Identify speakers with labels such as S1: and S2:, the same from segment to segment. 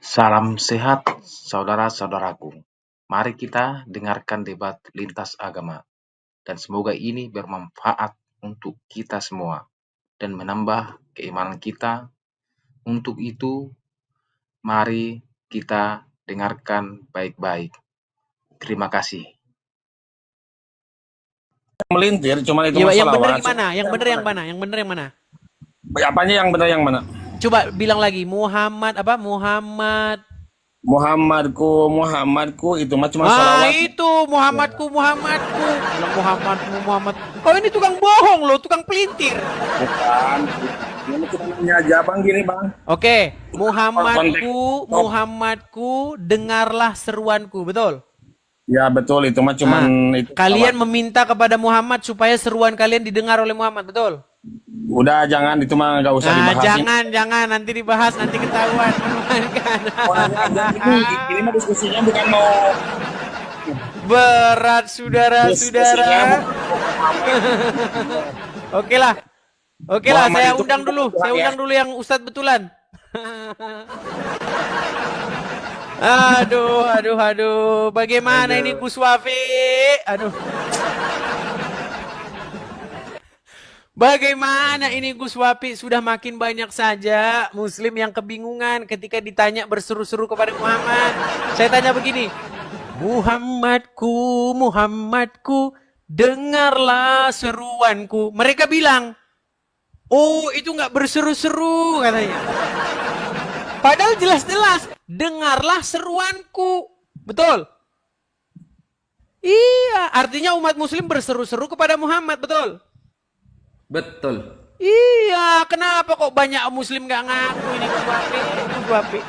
S1: Salam sehat saudara-saudaraku. Mari kita dengarkan debat lintas agama dan semoga ini bermanfaat untuk kita semua dan menambah keimanan kita. Untuk itu, mari kita dengarkan baik-baik. Terima kasih.
S2: Melintir, cuman itu
S3: Iya, Pak, yang
S2: masalah
S3: bener
S2: Wak.
S3: gimana? Yang bener yang mana? Yang bener yang mana?
S2: Apanya yang benar yang mana?
S3: Coba bilang lagi. Muhammad apa?
S2: Muhammadku itu mah cuma
S3: Ah,
S2: salawat.
S3: itu Muhammadku. Bilang Muhammad. Kau ini tukang bohong loh, tukang pelintir.
S2: Bukan. Ini cuma nanya aja bang gini bang.
S3: Oke, Muhammadku, dengarlah seruanku, betul?
S2: Ya betul itu mah cuman
S3: Nah,
S2: itu.
S3: kalian
S2: salawat.
S3: meminta kepada Muhammad supaya seruan kalian didengar oleh Muhammad, betul?
S2: Udah jangan itu mah nggak usah
S3: Nah,
S2: dibahas.
S3: jangan nanti dibahas, nanti ketahuan.
S2: Mau nanya aja ini mah diskusinya bukan mau
S3: Berat saudara-saudara.
S2: diskusinya bukan
S3: Oke lah,
S2: Muhammad
S3: saya
S2: itu
S3: undang dulu,
S2: Tuhan, ya.
S3: yang Ustadz betulan. Aduh. Bagaimana ini Gus Wafi? Aduh. Bagaimana ini Gus Wafi? Sudah makin banyak saja Muslim yang kebingungan ketika ditanya berseru-seru kepada Muhammad. Saya tanya begini, Muhammadku, dengarlah seruanku. Mereka bilang, oh itu nggak berseru-seru katanya. Padahal jelas-jelas, dengarlah seruanku. Betul? Iya, artinya umat muslim berseru-seru kepada Muhammad, betul?
S4: Betul.
S3: Iya, kenapa kok banyak muslim gak ngaku ini Gus Wafi?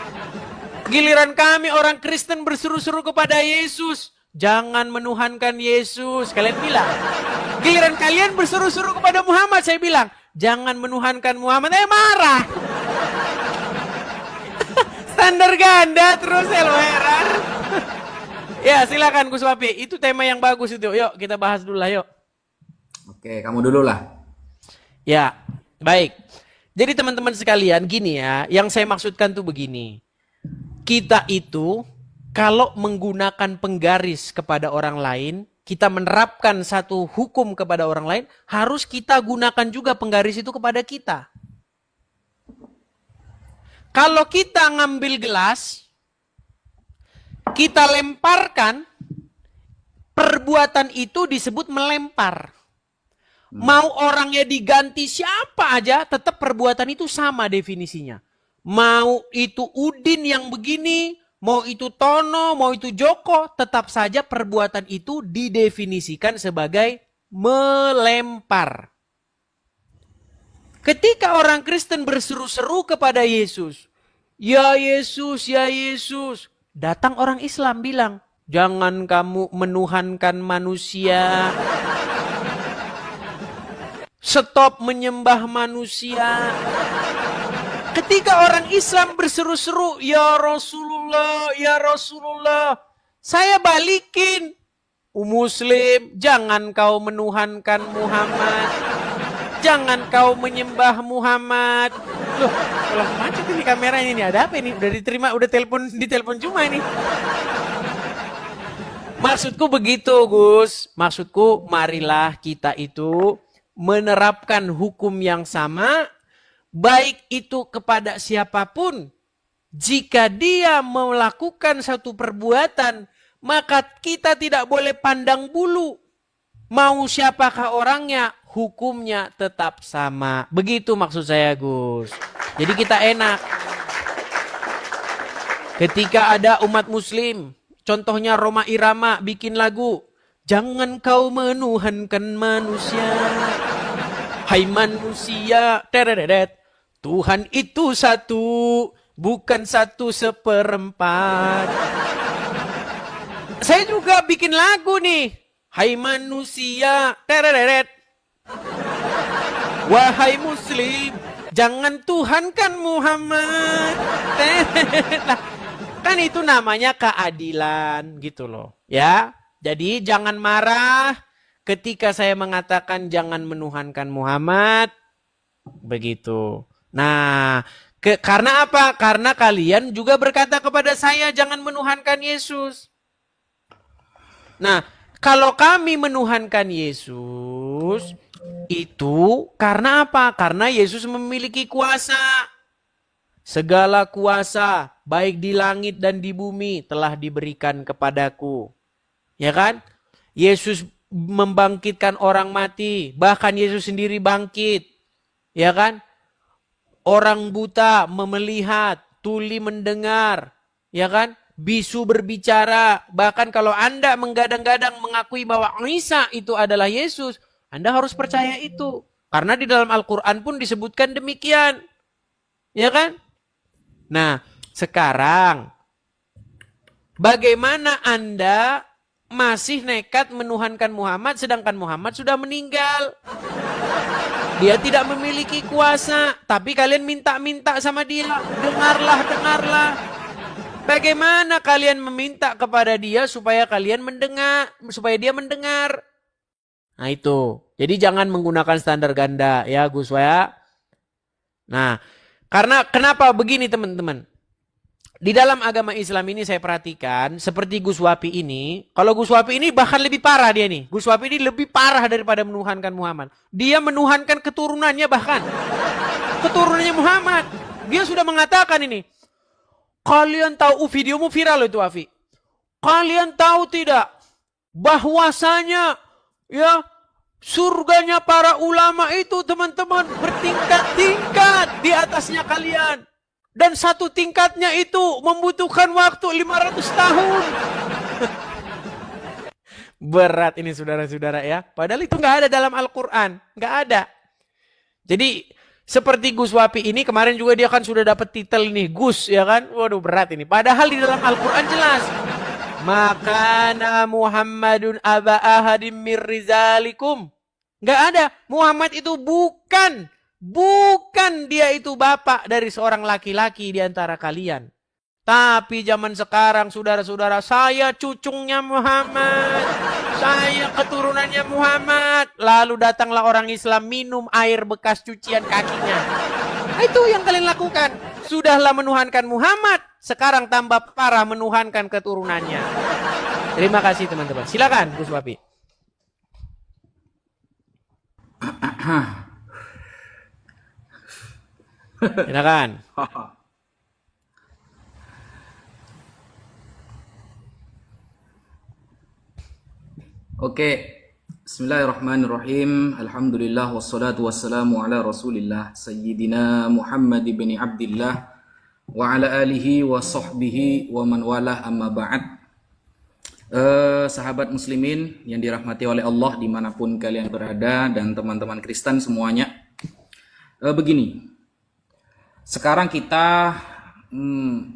S3: Giliran kami orang Kristen berseru-seru kepada Yesus. Jangan menuhankan Yesus, kalian bilang. Giliran kalian berseru-seru kepada Muhammad, saya bilang, jangan menuhankan Muhammad. Marah. Standar ganda terus heran. Ya silakan Gus Wafi, itu tema yang bagus itu. Yuk kita bahas dulu lah yuk.
S4: Oke, kamu dulu lah.
S3: Ya, baik. Jadi teman-teman sekalian, gini ya, yang saya maksudkan tuh begini. Kita itu kalau menggunakan penggaris kepada orang lain, kita menerapkan satu hukum kepada orang lain, harus kita gunakan juga penggaris itu kepada kita. Kalau kita ngambil gelas, kita lemparkan, perbuatan itu disebut melempar. Mau orangnya diganti siapa aja, tetap perbuatan itu sama definisinya. Mau itu Udin yang begini, mau itu Tono, mau itu Joko, tetap saja perbuatan itu didefinisikan sebagai melempar. Ketika orang Kristen berseru-seru kepada Yesus, ya Yesus, datang orang Islam bilang, jangan kamu menuhankan manusia, stop menyembah manusia. Ketika orang Islam berseru-seru, ya Rasulullah, saya balikin, Muslim, jangan kau menuhankan Muhammad, jangan kau menyembah Muhammad. Loh, kalau macet ini kameranya ini, ada apa ini? Udah diterima, udah ditelepon cuma ini. Maksudku begitu, Gus. Maksudku, marilah kita itu menerapkan hukum yang sama, baik itu kepada siapapun. Jika dia melakukan satu perbuatan, maka kita tidak boleh pandang bulu. Mau siapakah orangnya, hukumnya tetap sama. Begitu maksud saya, Gus. Jadi kita enak. Ketika ada umat muslim, contohnya Roma Irama bikin lagu, jangan kau menuhankan manusia. Hai manusia, tereret, Tuhan itu satu, bukan 1/4. Saya juga bikin lagu nih. Hai manusia, tereret, wahai muslim, jangan tuhankan Muhammad. Nah, kan itu namanya keadilan gitu loh. Ya, jadi jangan marah ketika saya mengatakan jangan menuhankan Muhammad. Begitu. Nah, Karena apa? Karena kalian juga berkata kepada saya jangan menuhankan Yesus. Nah, kalau kami menuhankan Yesus, itu karena apa? Karena Yesus memiliki kuasa. Segala kuasa, baik di langit dan di bumi, telah diberikan kepadaku. Ya kan? Yesus membangkitkan orang mati. Bahkan Yesus sendiri bangkit. Ya kan? Orang buta melihat, tuli mendengar. Ya kan? Bisu berbicara. Bahkan kalau Anda menggadang-gadang mengakui bahwa Isa itu adalah Yesus, Anda harus percaya itu. Karena di dalam Al-Quran pun disebutkan demikian. Ya kan? Nah, sekarang bagaimana Anda masih nekat menuhankan Muhammad sedangkan Muhammad sudah meninggal? Dia tidak memiliki kuasa, tapi kalian minta-minta sama dia, dengarlah, dengarlah. Bagaimana kalian meminta kepada dia supaya kalian mendengar, supaya dia mendengar? Nah itu. Jadi jangan menggunakan standar ganda ya Gus ya. Nah, karena kenapa begini teman-teman? Di dalam agama Islam ini saya perhatikan seperti Gus Wapi ini. Kalau Gus Wapi ini bahkan lebih parah dia nih. Gus Wapi ini lebih parah daripada menuhankan Muhammad. Dia menuhankan keturunannya bahkan. Keturunannya Muhammad. Dia sudah mengatakan ini. Kalian tahu videomu viral itu Wafi. Kalian tahu tidak bahwasanya ya surganya para ulama itu teman-teman bertingkat-tingkat di atasnya kalian. Dan satu tingkatnya itu membutuhkan waktu 500 tahun. Berat ini saudara-saudara ya. Padahal itu nggak ada dalam Al-Quran. Nggak ada. Jadi seperti Gus Wapi ini kemarin juga dia kan sudah dapat titel ini. Gus ya kan. Waduh berat ini. Padahal di dalam Al-Quran jelas. Makana Muhammadun aba ahadim mir rizalikum. Nggak ada. Muhammad itu bukan dia itu bapak dari seorang laki-laki di antara kalian. Tapi zaman sekarang saudara-saudara, saya cucungnya Muhammad. Saya keturunannya Muhammad. Lalu datanglah orang Islam minum air bekas cucian kakinya. Itu yang kalian lakukan. Sudahlah menuhankan Muhammad. Sekarang tambah parah menuhankan keturunannya. Terima kasih teman-teman. Silakan Gus Wapi. Silakan.
S4: Oke. Bismillahirrahmanirrahim. Alhamdulillah wassalatu wassalamu ala Rasulillah Sayyidina Muhammad ibn Abdillah wa ala alihi wa sahbihi wa man walah amma ba'd. Sahabat muslimin yang dirahmati oleh Allah dimanapun kalian berada dan teman-teman Kristen semuanya. Begini. Sekarang kita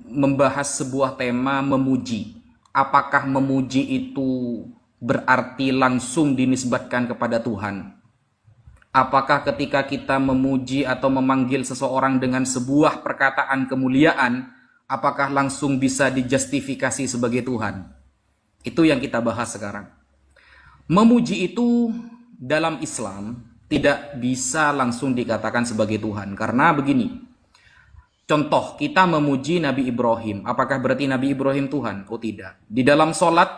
S4: membahas sebuah tema memuji. Apakah memuji itu berarti langsung dinisbatkan kepada Tuhan? Apakah ketika kita memuji atau memanggil seseorang dengan sebuah perkataan kemuliaan, apakah langsung bisa dijustifikasi sebagai Tuhan? Itu yang kita bahas sekarang. Memuji itu dalam Islam tidak bisa langsung dikatakan sebagai Tuhan. Karena begini, contoh, kita memuji Nabi Ibrahim. Apakah berarti Nabi Ibrahim Tuhan? Oh tidak. Di dalam sholat,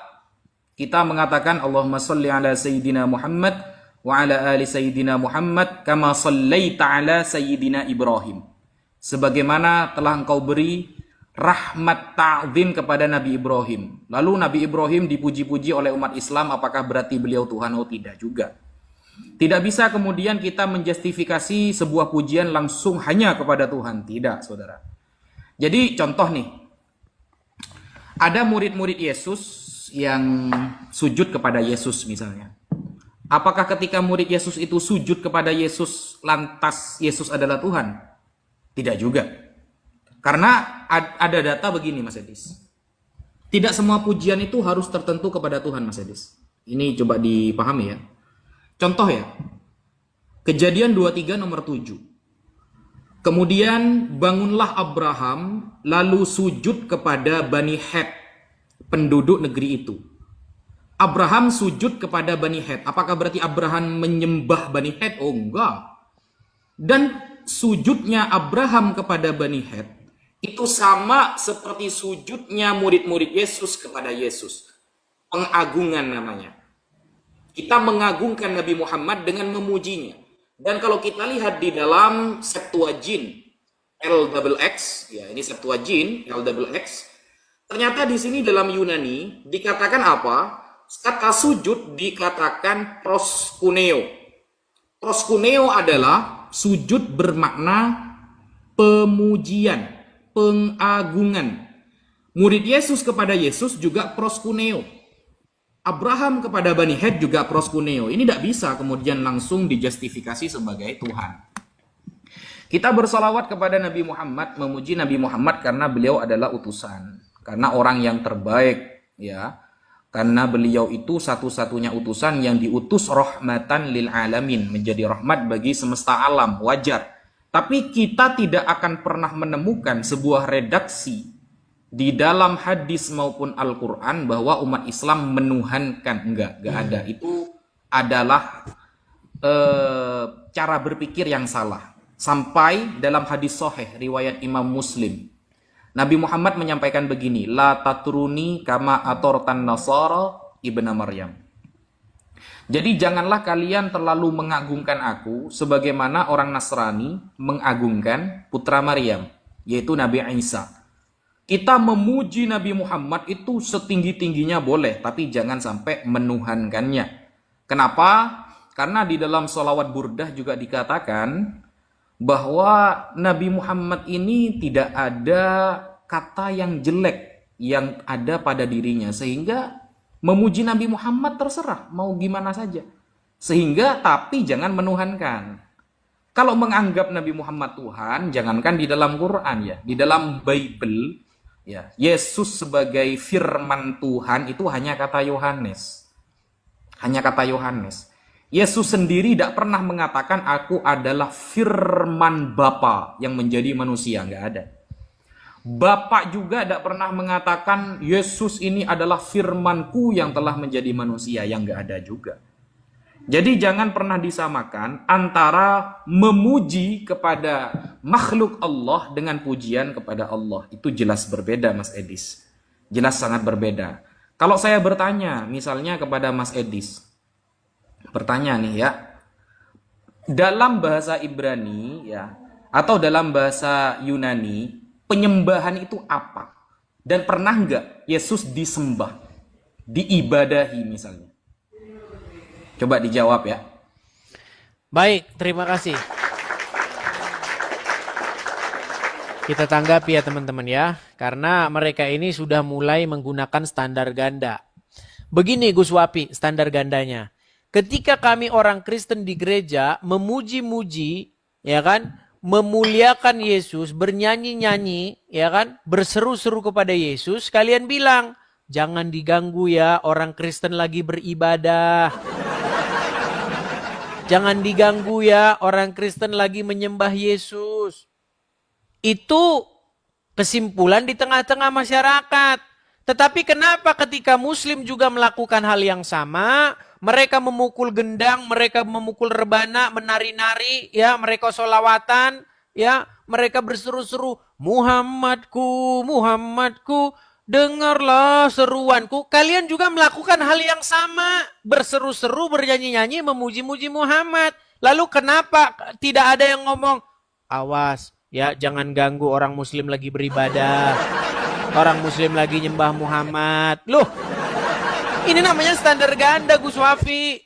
S4: kita mengatakan Allahumma salli ala Sayyidina Muhammad wa ala ali Sayyidina Muhammad kama sallaita ala Sayyidina Ibrahim. Sebagaimana telah engkau beri rahmat ta'zim kepada Nabi Ibrahim. Lalu Nabi Ibrahim dipuji-puji oleh umat Islam. Apakah berarti beliau Tuhan? Oh tidak juga. Tidak bisa kemudian kita menjustifikasi sebuah pujian langsung hanya kepada Tuhan. Tidak, saudara. Jadi contoh nih. Ada murid-murid Yesus yang sujud kepada Yesus misalnya. Apakah ketika murid Yesus itu sujud kepada Yesus, lantas Yesus adalah Tuhan? Tidak juga. Karena ada data begini Mas Edis. Tidak semua pujian itu harus tertentu kepada Tuhan Mas Edis. Ini coba dipahami ya. Contoh ya, Kejadian 23 nomor 7. Kemudian bangunlah Abraham lalu sujud kepada Bani Het, penduduk negeri itu. Abraham sujud kepada Bani Het. Apakah berarti Abraham menyembah Bani Het? Oh enggak. Dan sujudnya Abraham kepada Bani Het itu sama seperti sujudnya murid-murid Yesus kepada Yesus. Pengagungan namanya. Kita mengagungkan Nabi Muhammad dengan memujinya. Dan kalau kita lihat di dalam Septuagint LXX, ya ini Septuagint LXX, ternyata di sini dalam Yunani dikatakan apa? Kata sujud dikatakan proskuneo. Proskuneo adalah sujud bermakna pemujian, pengagungan. Murid Yesus kepada Yesus juga proskuneo. Abraham kepada Bani Het juga proskuneo. Ini tidak bisa kemudian langsung dijustifikasi sebagai Tuhan. Kita bersolawat kepada Nabi Muhammad, memuji Nabi Muhammad karena beliau adalah utusan. Karena orang yang terbaik, ya. Karena beliau itu satu-satunya utusan yang diutus rahmatan lil alamin, menjadi rahmat bagi semesta alam, wajar. Tapi kita tidak akan pernah menemukan sebuah redaksi di dalam hadis maupun Al-Quran bahwa umat Islam menuhankan. Enggak ada. Itu adalah cara berpikir yang salah. Sampai dalam hadis sahih riwayat Imam Muslim, Nabi Muhammad menyampaikan begini, la tatruni kama atortan nasara ibna Maryam. Jadi janganlah kalian terlalu mengagungkan aku sebagaimana orang Nasrani mengagungkan putra Maryam, yaitu Nabi Isa. Kita memuji Nabi Muhammad itu setinggi-tingginya boleh, tapi jangan sampai menuhankannya. Kenapa? Karena di dalam sholawat burdah juga dikatakan bahwa Nabi Muhammad ini tidak ada kata yang jelek yang ada pada dirinya, sehingga memuji Nabi Muhammad terserah mau gimana saja, sehingga tapi jangan menuhankan. Kalau menganggap Nabi Muhammad Tuhan, jangankan di dalam Quran, ya, di dalam Bible, ya, Yesus sebagai firman Tuhan itu hanya kata Yohanes, Yesus sendiri tidak pernah mengatakan aku adalah firman Bapa yang menjadi manusia, nggak ada. Bapak juga tidak pernah mengatakan Yesus ini adalah firmanku yang telah menjadi manusia, yang nggak ada juga. Jadi jangan pernah disamakan antara memuji kepada makhluk Allah dengan pujian kepada Allah. Itu jelas berbeda, Mas Edis. Jelas sangat berbeda. Kalau saya bertanya misalnya kepada Mas Edis, bertanya nih ya, dalam bahasa Ibrani ya atau dalam bahasa Yunani, penyembahan itu apa? Dan pernah nggak Yesus disembah, diibadahi misalnya? Coba dijawab ya.
S3: Baik, terima kasih. Kita tanggapi ya teman-teman ya, karena mereka ini sudah mulai menggunakan standar ganda. Begini Gus Wapi standar gandanya. Ketika kami orang Kristen di gereja memuji-muji, ya kan, memuliakan Yesus, bernyanyi-nyanyi, ya kan, berseru-seru kepada Yesus, kalian bilang, jangan diganggu ya, orang Kristen lagi beribadah. Jangan diganggu ya, orang Kristen lagi menyembah Yesus. Itu kesimpulan di tengah-tengah masyarakat. Tetapi kenapa ketika Muslim juga melakukan hal yang sama, mereka memukul gendang, mereka memukul rebana, menari-nari, ya, mereka sholawatan, ya, mereka berseru-seru, Muhammadku, Muhammadku, dengarlah seruanku. Kalian juga melakukan hal yang sama, berseru-seru, bernyanyi-nyanyi, memuji-muji Muhammad. Lalu kenapa tidak ada yang ngomong, awas, ya, jangan ganggu orang Muslim lagi beribadah, orang Muslim lagi nyembah Muhammad. Loh, ini namanya standar ganda Gus Wafi.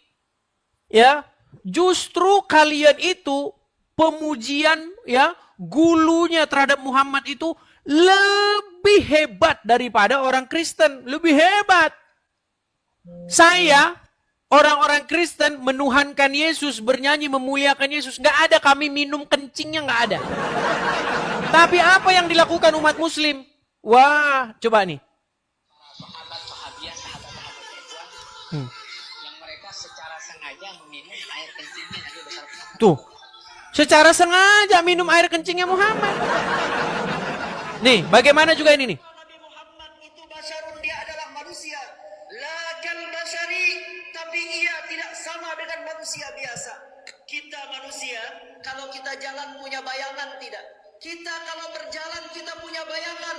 S3: Ya, justru kalian itu pemujian ya, gulunya terhadap Muhammad itu lebih hebat daripada orang Kristen, lebih hebat. Saya orang-orang Kristen menuhankan Yesus, bernyanyi memuliakan Yesus, nggak ada kami minum kencingnya, nggak ada. Tapi apa yang dilakukan umat Muslim? Wah, coba nih.
S5: Yang mereka secara sengaja meminum air kencingnya Nabi besar Muhammad.
S3: Tuh, secara sengaja minum air kencingnya Muhammad. Nih, bagaimana juga ini nih?
S5: Nabi Muhammad itu basyarun, dia adalah manusia. La kal basyari, tapi ia tidak sama dengan manusia biasa.
S6: Kita manusia, kalau kita jalan punya bayangan tidak? Kita kalau berjalan kita punya bayangan.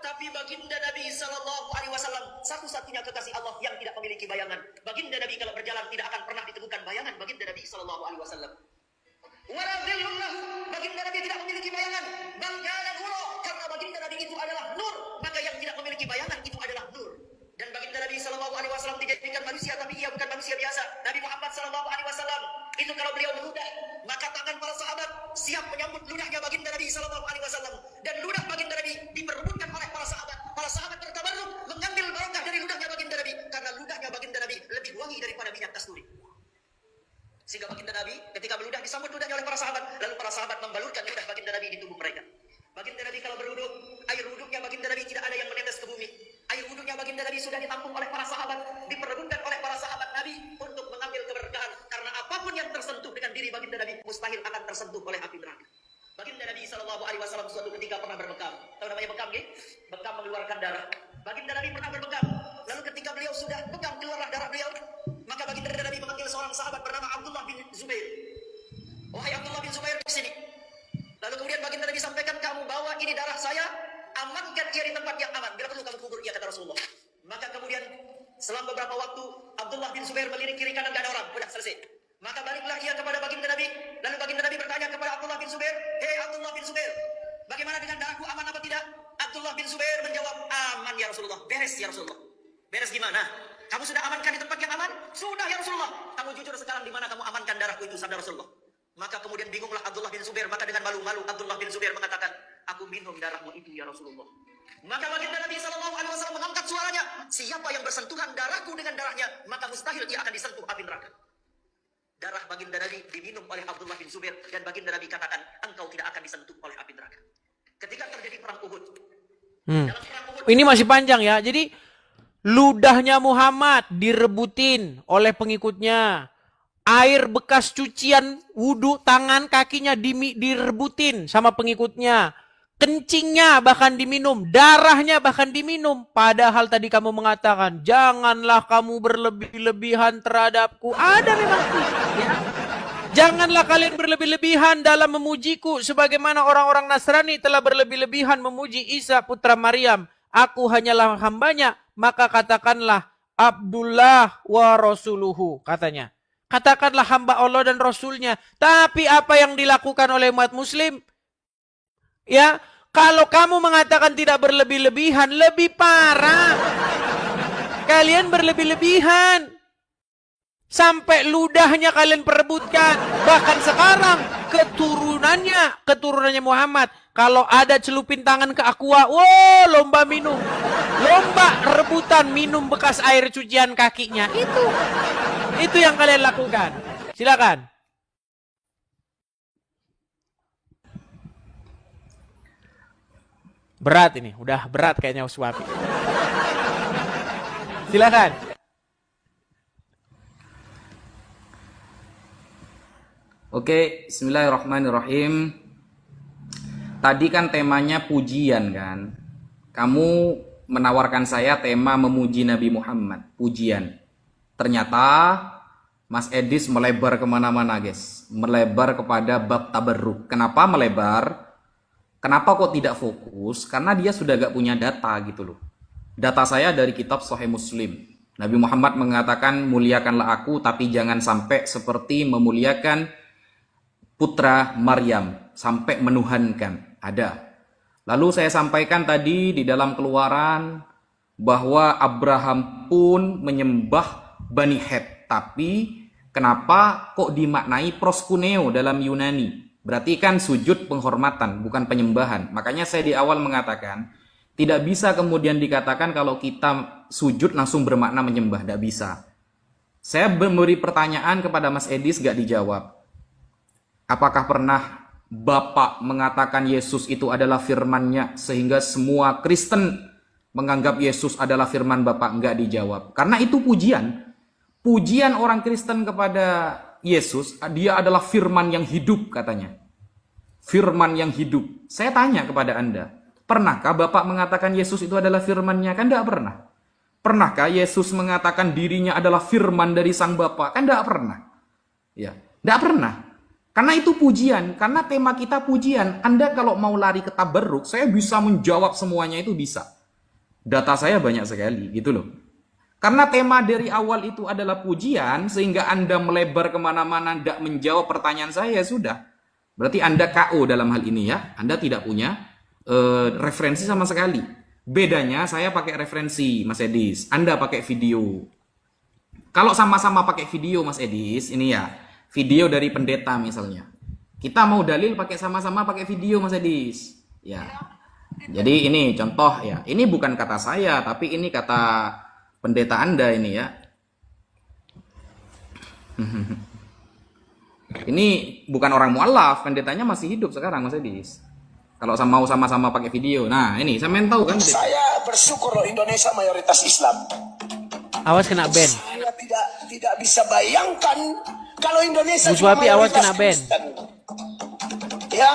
S6: Tapi baginda Nabi Sallallahu Alaihi Wasallam satu-satunya kekasih Allah yang tidak memiliki bayangan. Baginda Nabi kalau berjalan tidak akan pernah ditemukan bayangan baginda Nabi Sallallahu Alaihi Wasallam. Baginda Nabi tidak memiliki bayangan. Bangkana nuro, karena baginda Nabi itu adalah nur, maka yang tidak memiliki bayangan itu adalah nur. Dan baginda Nabi Sallallahu Alaihi Wasallam dijadikan manusia, tapi ia bukan manusia biasa. Nabi Muhammad Sallallahu Alaihi Wasallam itu kalau beliau meludah, maka tangan para sahabat siap menyambut ludahnya baginda Nabi Sallallahu Alaihi Wasallam. Dan ludah baginda Nabi diperebutkan oleh para sahabat. Para sahabat bertabarruk mengambil barokah dari ludahnya baginda Nabi, karena ludahnya baginda Nabi lebih wangi daripada minyak kasturi. Sehingga baginda Nabi ketika meludah disambut ludahnya oleh para sahabat, lalu para sahabat membalurkan ludah baginda Nabi di tubuh mereka. Baginda Nabi kalau berwuduk, air wuduknya baginda Nabi tidak ada yang menetes ke bumi. Air wuduknya baginda Nabi sudah ditampung oleh para sahabat, diperebutkan oleh para sahabat Nabi untuk mengambil keberkahan. Karena apapun yang tersentuh dengan diri baginda Nabi mustahil akan tersentuh oleh api neraka. Baginda Nabi Sallallahu Alaihi Wasallam suatu ketika pernah berbekam. Tahu namanya bekam, nggih? Bekam mengeluarkan darah. Baginda Nabi pernah berbekam. Lalu ketika beliau sudah bekam keluarlah darah beliau, maka baginda Nabi memanggil seorang sahabat bernama Abdullah bin Zubair. Wahai Abdullah bin Zubair, di sini. Lalu kemudian baginda Nabi sampaikan, kamu bawa ini darah saya, amankan ia di tempat yang aman. Bila perlu kamu kubur ia, kata Rasulullah. Maka kemudian selang beberapa waktu Abdullah bin Zubair melirik kiri kanan, gak ada orang. Sudah selesai. Maka baliklah ia kepada baginda Nabi. Lalu baginda Nabi bertanya kepada Abdullah bin Zubair, hei Abdullah bin Zubair, bagaimana dengan darahku, aman apa tidak? Abdullah bin Zubair menjawab, aman ya Rasulullah, beres ya Rasulullah. Beres gimana? Kamu sudah amankan di tempat yang aman? Sudah ya Rasulullah. Kamu jujur sekarang di mana kamu amankan darahku itu, sabda Rasulullah. Maka kemudian bingunglah Abdullah bin Zubair. Maka dengan malu-malu Abdullah bin Zubair mengatakan, aku minum darahmu itu ya Rasulullah. Maka baginda Nabi Sallallahu Alaihi Wasallam mengangkat suaranya, siapa yang bersentuhan darahku dengan darahnya, maka mustahil ia akan disentuh api neraka. Darah baginda Nabi diminum oleh Abdullah bin Zubair, dan baginda Nabi katakan, engkau tidak akan disentuh oleh api neraka. Ketika terjadi perang Uhud, dalam perang Uhud,
S3: Ini masih panjang ya. Jadi ludahnya Muhammad direbutin oleh pengikutnya. Air bekas cucian wudhu tangan kakinya direbutin sama pengikutnya. Kencingnya bahkan diminum, darahnya bahkan diminum. Padahal tadi kamu mengatakan, janganlah kamu berlebih-lebihan terhadapku. Ada memang ya. Janganlah kalian berlebih-lebihan dalam memujiku, sebagaimana orang-orang Nasrani telah berlebih-lebihan memuji Isa putra Maryam. Aku hanyalah hambanya, maka katakanlah Abdullah wa Rasuluhu, katanya. Katakanlah hamba Allah dan Rasulnya. Tapi apa yang dilakukan oleh umat muslim? Ya, kalau kamu mengatakan tidak berlebih-lebihan, lebih parah. Kalian berlebih-lebihan. Sampai ludahnya kalian perebutkan. Bahkan sekarang keturunannya Muhammad, kalau ada celupin tangan ke aqua, wow, lomba minum. Lomba rebutan minum bekas air cucian kakinya. Itu yang kalian lakukan. Silakan. Berat ini, udah berat kayaknya Uswapi. Silakan.
S4: Oke, bismillahirrahmanirrahim. Tadi kan temanya pujian kan. Kamu menawarkan saya tema memuji Nabi Muhammad, pujian. Ternyata Mas Edis melebar kemana-mana guys. Melebar kepada bab tabarruk. Kenapa melebar? Kenapa kok tidak fokus? Karena dia sudah gak punya data gitu loh. Data saya dari kitab Sahih Muslim. Nabi Muhammad mengatakan, muliakanlah aku tapi jangan sampai seperti memuliakan putra Maryam. Sampai menuhankan. Ada. Lalu saya sampaikan tadi di dalam Keluaran bahwa Abraham pun menyembah Bani Het, tapi kenapa kok dimaknai proskuneo dalam Yunani? Berarti kan sujud penghormatan, bukan penyembahan. Makanya saya di awal mengatakan, tidak bisa kemudian dikatakan kalau kita sujud langsung bermakna menyembah, tidak bisa. Saya memberi pertanyaan kepada Mas Edis, gak dijawab. Apakah pernah Bapak mengatakan Yesus itu adalah firman-Nya sehingga semua Kristen menganggap Yesus adalah firman Bapak? Enggak dijawab. Karena itu pujian. Pujian orang Kristen kepada Yesus, dia adalah firman yang hidup katanya. Firman yang hidup. Saya tanya kepada Anda, pernahkah Bapak mengatakan Yesus itu adalah firman-Nya? Kan enggak pernah. Pernahkah Yesus mengatakan dirinya adalah firman dari Sang Bapa? Kan enggak pernah. Ya, enggak pernah. Karena itu pujian, karena tema kita pujian. Anda kalau mau lari ke tabarruk, saya bisa menjawab semuanya itu bisa. Data saya banyak sekali, gitu loh. Karena tema dari awal itu adalah pujian, sehingga Anda melebar kemana-mana, tidak menjawab pertanyaan saya, sudah. Berarti Anda KO dalam hal ini ya. Anda tidak punya referensi sama sekali. Bedanya saya pakai referensi, Mas Edis. Anda pakai video. Kalau sama-sama pakai video, Mas Edis, ini ya. Video dari pendeta misalnya. Kita mau dalil pakai sama-sama pakai video, Mas Edis. Ya. Jadi ini contoh ya. Ini bukan kata saya, tapi ini kata pendeta Anda ini ya. Ini bukan orang mualaf, pendetanya masih hidup sekarang, Mas Edis. Kalau mau sama-sama pakai video. Nah, ini saya tahu kan.
S7: Saya bersyukur loh Indonesia mayoritas Islam.
S3: Awas kena ban.
S7: Saya tidak bisa bayangkan kalau Indonesia
S3: Gus Wapi, awas kena ban.
S7: Ya,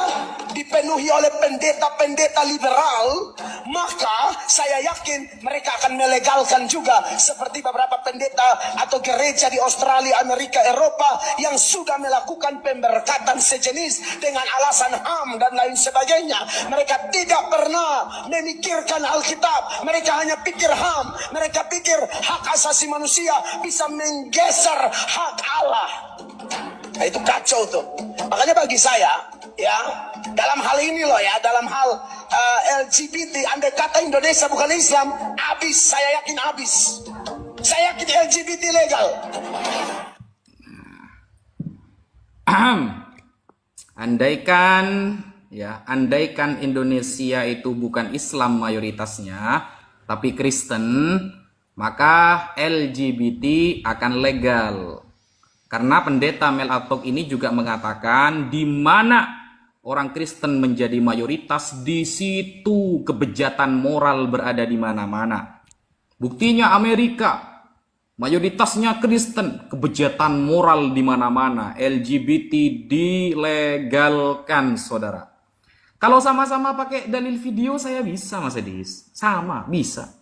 S7: dipenuhi oleh pendeta-pendeta liberal, maka saya yakin mereka akan melegalkan juga seperti beberapa pendeta atau gereja di Australia, Amerika, Eropa yang sudah melakukan pemberkatan sejenis dengan alasan HAM dan lain sebagainya. Mereka tidak pernah memikirkan Alkitab, mereka hanya pikir HAM, mereka pikir hak asasi manusia bisa menggeser hak Allah. Nah, itu kacau tuh. Makanya bagi saya, ya, dalam hal ini loh ya, dalam hal LGBT, andai kata Indonesia bukan Islam, habis, saya yakin habis. Saya yakin LGBT legal.
S4: Andaikan Indonesia itu bukan Islam mayoritasnya, tapi Kristen, maka LGBT akan legal. Karena pendeta Mel Atok ini juga mengatakan di mana orang Kristen menjadi mayoritas, di situ kebejatan moral berada di mana-mana. Buktinya Amerika, mayoritasnya Kristen, kebejatan moral di mana-mana. LGBT dilegalkan, saudara. Kalau sama-sama pakai dalil video saya bisa, Mas Edis. Sama, bisa.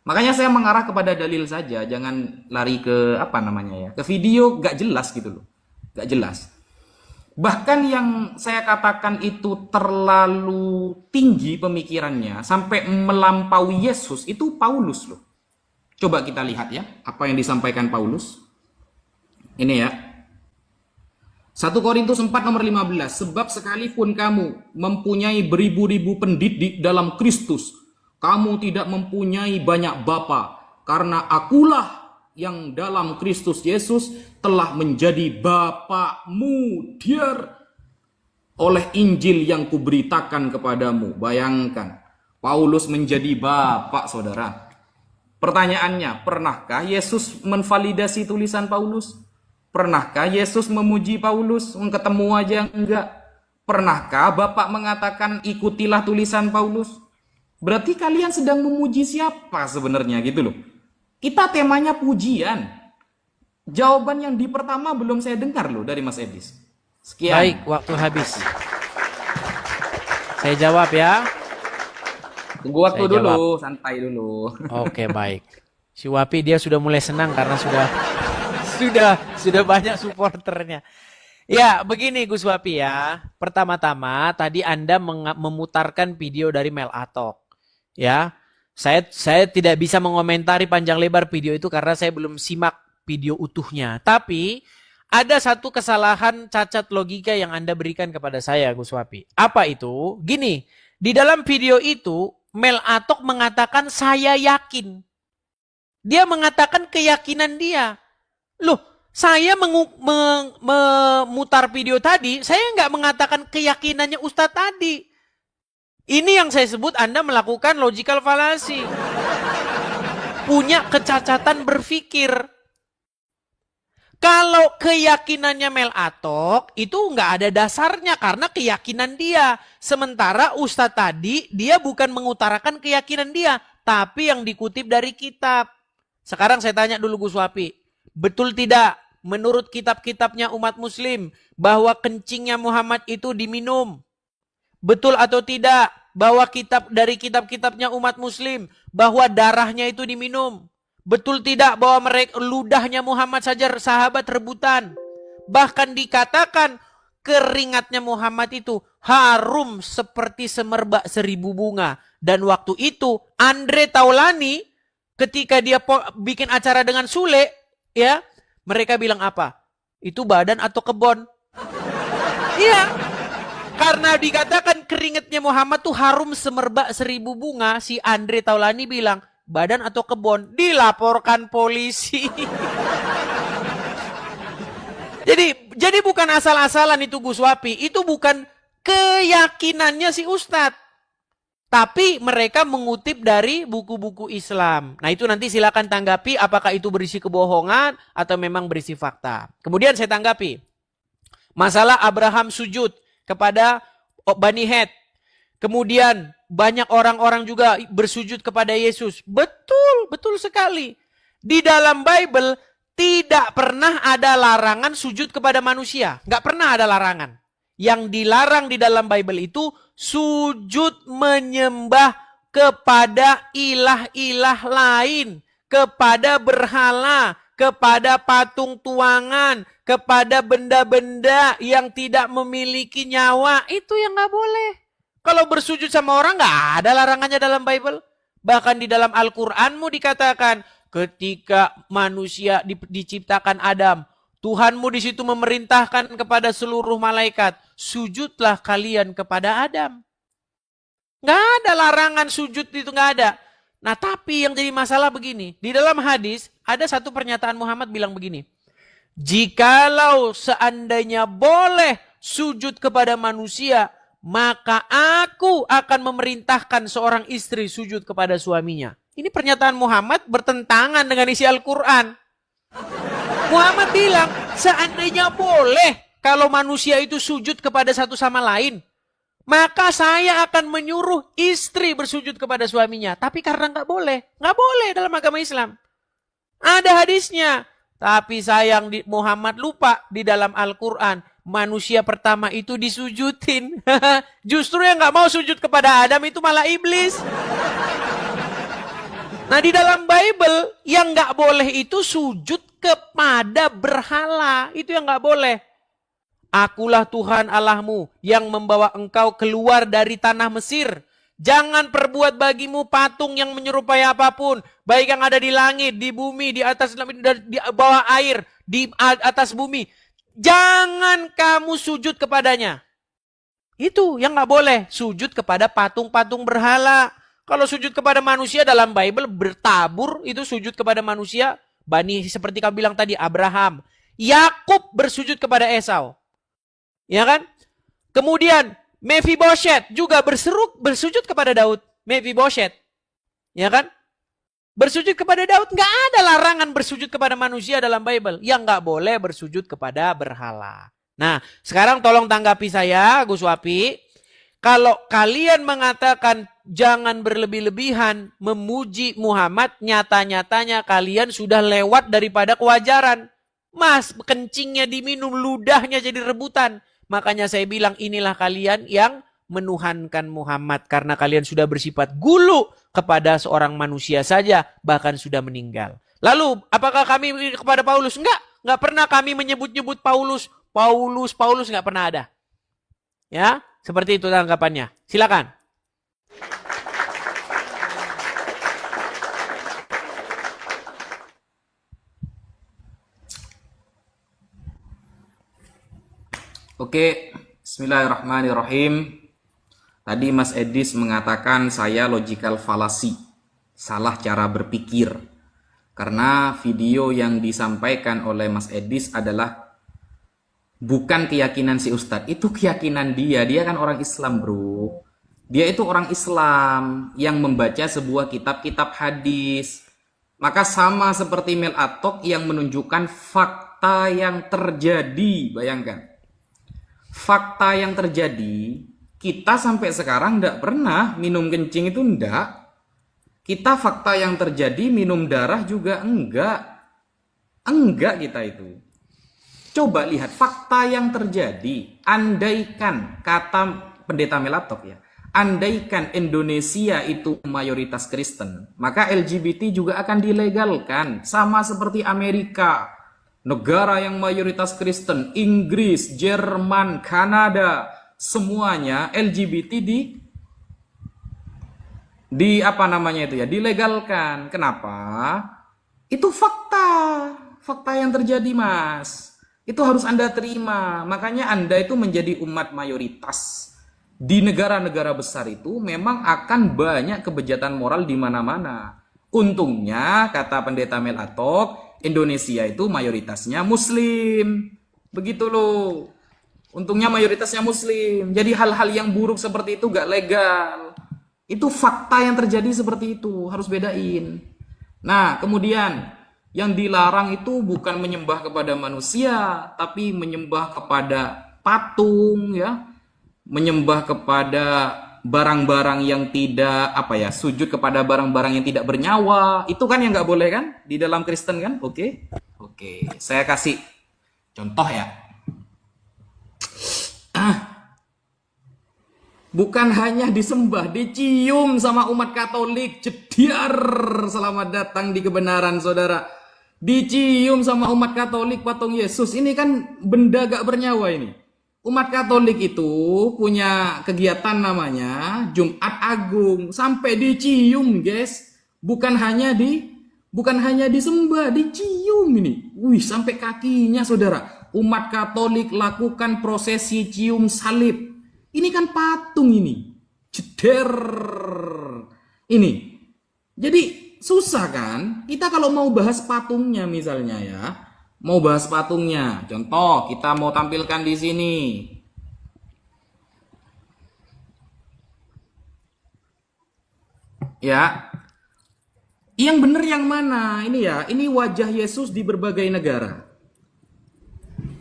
S4: Makanya saya mengarah kepada dalil saja, jangan lari ke ke video gak jelas gitu loh. Gak jelas. Bahkan yang saya katakan itu terlalu tinggi pemikirannya sampai melampaui Yesus itu Paulus loh. Coba kita lihat ya, apa yang disampaikan Paulus. Ini ya. 1 Korintus 4 nomor 15. Sebab sekalipun kamu mempunyai beribu-ribu pendidik dalam Kristus, kamu tidak mempunyai banyak bapa, karena akulah yang dalam Kristus Yesus telah menjadi bapakmu oleh Injil yang kuberitakan kepadamu. Bayangkan, Paulus menjadi bapak, saudara. Pertanyaannya, pernahkah Yesus menvalidasi tulisan Paulus? Pernahkah Yesus memuji Paulus? Ketemu aja enggak. Pernahkah Bapak mengatakan ikutilah tulisan Paulus? Berarti kalian sedang memuji siapa sebenarnya gitu loh. Kita temanya pujian. Jawaban yang di pertama belum saya dengar loh dari Mas Edis. Sekian.
S3: Baik, waktu habis. Saya jawab ya.
S4: Tunggu waktu
S3: Saya
S4: dulu,
S3: jawab.
S4: santai dulu.
S3: Oke, baik. Si Wapi dia sudah mulai senang karena sudah banyak supporternya. Ya, begini Gus Wapi ya. Pertama-tama tadi Anda memutarkan video dari Mel Atok. Ya. Saya tidak bisa mengomentari panjang lebar video itu karena saya belum simak video utuhnya. Tapi ada satu kesalahan cacat logika yang Anda berikan kepada saya, Gus Wapi. Apa itu? Gini, di dalam video itu Mel Atok mengatakan saya yakin. Dia mengatakan keyakinan dia. Loh, saya memutar video tadi, saya nggak mengatakan keyakinannya Ustadz tadi. Ini yang saya sebut Anda melakukan logical fallacy. Punya kecacatan berpikir. Kalau keyakinannya Mel Atok, itu nggak ada dasarnya karena keyakinan dia. Sementara Ustadz tadi, dia bukan mengutarakan keyakinan dia, tapi yang dikutip dari kitab. Sekarang saya tanya dulu Gus Wapi. Betul tidak menurut kitab-kitabnya umat muslim bahwa kencingnya Muhammad itu diminum? Betul atau tidak bahwa dari kitab-kitabnya umat muslim bahwa darahnya itu diminum? Betul tidak bahwa ludahnya Muhammad saja sahabat rebutan? Bahkan dikatakan keringatnya Muhammad itu harum seperti semerbak 1000 bunga. Dan waktu itu Andre Taulani ketika dia bikin acara dengan Sule, ya, mereka bilang apa? Itu badan atau kebon? Iya. Karena dikatakan keringatnya Muhammad tuh harum semerbak 1000 bunga, si Andre Taulani bilang, badan atau kebon? Dilaporkan polisi. Jadi bukan asal-asalan itu Gus Wapi. Itu bukan keyakinannya si Ustadz. Tapi mereka mengutip dari buku-buku Islam. Nah itu nanti silakan tanggapi apakah itu berisi kebohongan atau memang berisi fakta. Kemudian saya tanggapi. Masalah Abraham sujud kepada Bani Het. Kemudian banyak orang-orang juga bersujud kepada Yesus. Betul, betul sekali. Di dalam Bible tidak pernah ada larangan sujud kepada manusia. Nggak pernah ada larangan. Yang dilarang di dalam Bible itu sujud menyembah kepada ilah-ilah lain. Kepada berhala, kepada patung tuangan, kepada benda-benda yang tidak memiliki nyawa. Itu yang nggak boleh. Kalau bersujud sama orang nggak ada larangannya dalam Bible. Bahkan di dalam Al-Quranmu dikatakan ketika manusia diciptakan Adam, Tuhanmu di situ memerintahkan kepada seluruh malaikat, sujudlah kalian kepada Adam. Nggak ada larangan sujud itu, nggak ada. Nah tapi yang jadi masalah begini, di dalam hadis ada satu pernyataan Muhammad bilang begini, jikalau seandainya boleh sujud kepada manusia, maka aku akan memerintahkan seorang istri sujud kepada suaminya. Ini pernyataan Muhammad bertentangan dengan isi Al-Quran. Muhammad bilang, seandainya boleh kalau manusia itu sujud kepada satu sama lain, maka saya akan menyuruh istri bersujud kepada suaminya. Tapi karena nggak boleh dalam agama Islam. Ada hadisnya. Tapi sayang Muhammad lupa di dalam Al-Quran. Manusia pertama itu disujudin. Justru yang nggak mau sujud kepada Adam itu malah iblis. Nah di dalam Bible yang nggak boleh itu sujud kepada berhala. Itu yang nggak boleh. Akulah Tuhan Allahmu yang membawa engkau keluar dari tanah Mesir. Jangan perbuat bagimu patung yang menyerupai apapun. Baik yang ada di langit, di bumi, di atas, di bawah air, di atas bumi. Jangan kamu sujud kepadanya. Itu yang nggak boleh. Sujud kepada patung-patung berhala. Kalau sujud kepada manusia dalam Bible bertabur itu sujud kepada manusia. Bani seperti kau bilang tadi Abraham. Yakub bersujud kepada Esau. Ya kan? Kemudian Mephibosheth juga bersujud kepada Daud. Mephibosheth. Ya kan? Bersujud kepada Daud. Nggak ada larangan bersujud kepada manusia dalam Bible. Yang nggak boleh bersujud kepada berhala. Nah, sekarang tolong tanggapi saya, Gus Wapi. Kalau kalian mengatakan jangan berlebih-lebihan memuji Muhammad, nyata-nyatanya kalian sudah lewat daripada kewajaran. Mas, kencingnya diminum, ludahnya jadi rebutan. Makanya saya bilang inilah kalian yang menuhankan Muhammad. Karena kalian sudah bersifat gulu kepada seorang manusia saja, bahkan sudah meninggal. Lalu, apakah kami kepada Paulus? Enggak pernah kami menyebut-nyebut Paulus. Paulus enggak pernah ada. Ya, seperti itu tanggapannya. Silakan.
S4: Oke, bismillahirrahmanirrahim. Tadi Mas Edis mengatakan saya logical fallacy, salah cara berpikir. Karena video yang disampaikan oleh Mas Edis adalah bukan keyakinan si Ustadz, itu keyakinan dia. Dia kan orang Islam, bro. Dia itu orang Islam yang membaca sebuah kitab-kitab hadis. Maka sama seperti Mel Atok yang menunjukkan fakta yang terjadi. Bayangkan. Fakta yang terjadi, kita sampai sekarang tidak pernah minum kencing itu enggak. Kita fakta yang terjadi minum darah juga enggak. Enggak kita itu. Coba lihat fakta yang terjadi. Andaikan, kata pendeta Melatok ya, andaikan Indonesia itu mayoritas Kristen, maka LGBT juga akan dilegalkan. Sama seperti Amerika. negara yang mayoritas Kristen, Inggris, Jerman, Kanada, semuanya LGBT di apa namanya itu ya, dilegalkan. Kenapa? Itu fakta yang terjadi, Mas. Itu harus Anda terima. Makanya Anda itu menjadi umat mayoritas. Di negara-negara besar itu memang akan banyak kebejatan moral di mana-mana. Untungnya, kata Pendeta Mel Atok, Indonesia itu mayoritasnya Muslim. Begitu loh. Untungnya mayoritasnya Muslim. Jadi hal-hal yang buruk seperti itu gak legal. Itu fakta yang terjadi seperti itu. Harus bedain. Nah, kemudian yang dilarang itu bukan menyembah kepada manusia, tapi menyembah kepada patung, ya, menyembah kepada barang-barang yang tidak sujud kepada barang-barang yang tidak bernyawa. Itu kan yang nggak boleh kan di dalam Kristen kan? Oke, saya kasih contoh ya. Bukan hanya disembah, dicium sama umat Katolik. Jediar, selamat datang di kebenaran, saudara. Dicium sama umat Katolik patung Yesus. Ini kan benda gak bernyawa ini. Umat Katolik itu punya kegiatan namanya Jumat Agung. Sampai dicium, guys. Bukan hanya disembah, dicium ini. Wih, sampai kakinya, saudara. Umat Katolik lakukan prosesi cium salib. Ini kan patung ini. Jeder. Ini. Jadi susah kan? Kita kalau mau bahas patungnya misalnya ya. Mau bahas patungnya. Contoh, kita mau tampilkan di sini. Ya. Yang benar yang mana? Ini ya, ini wajah Yesus di berbagai negara.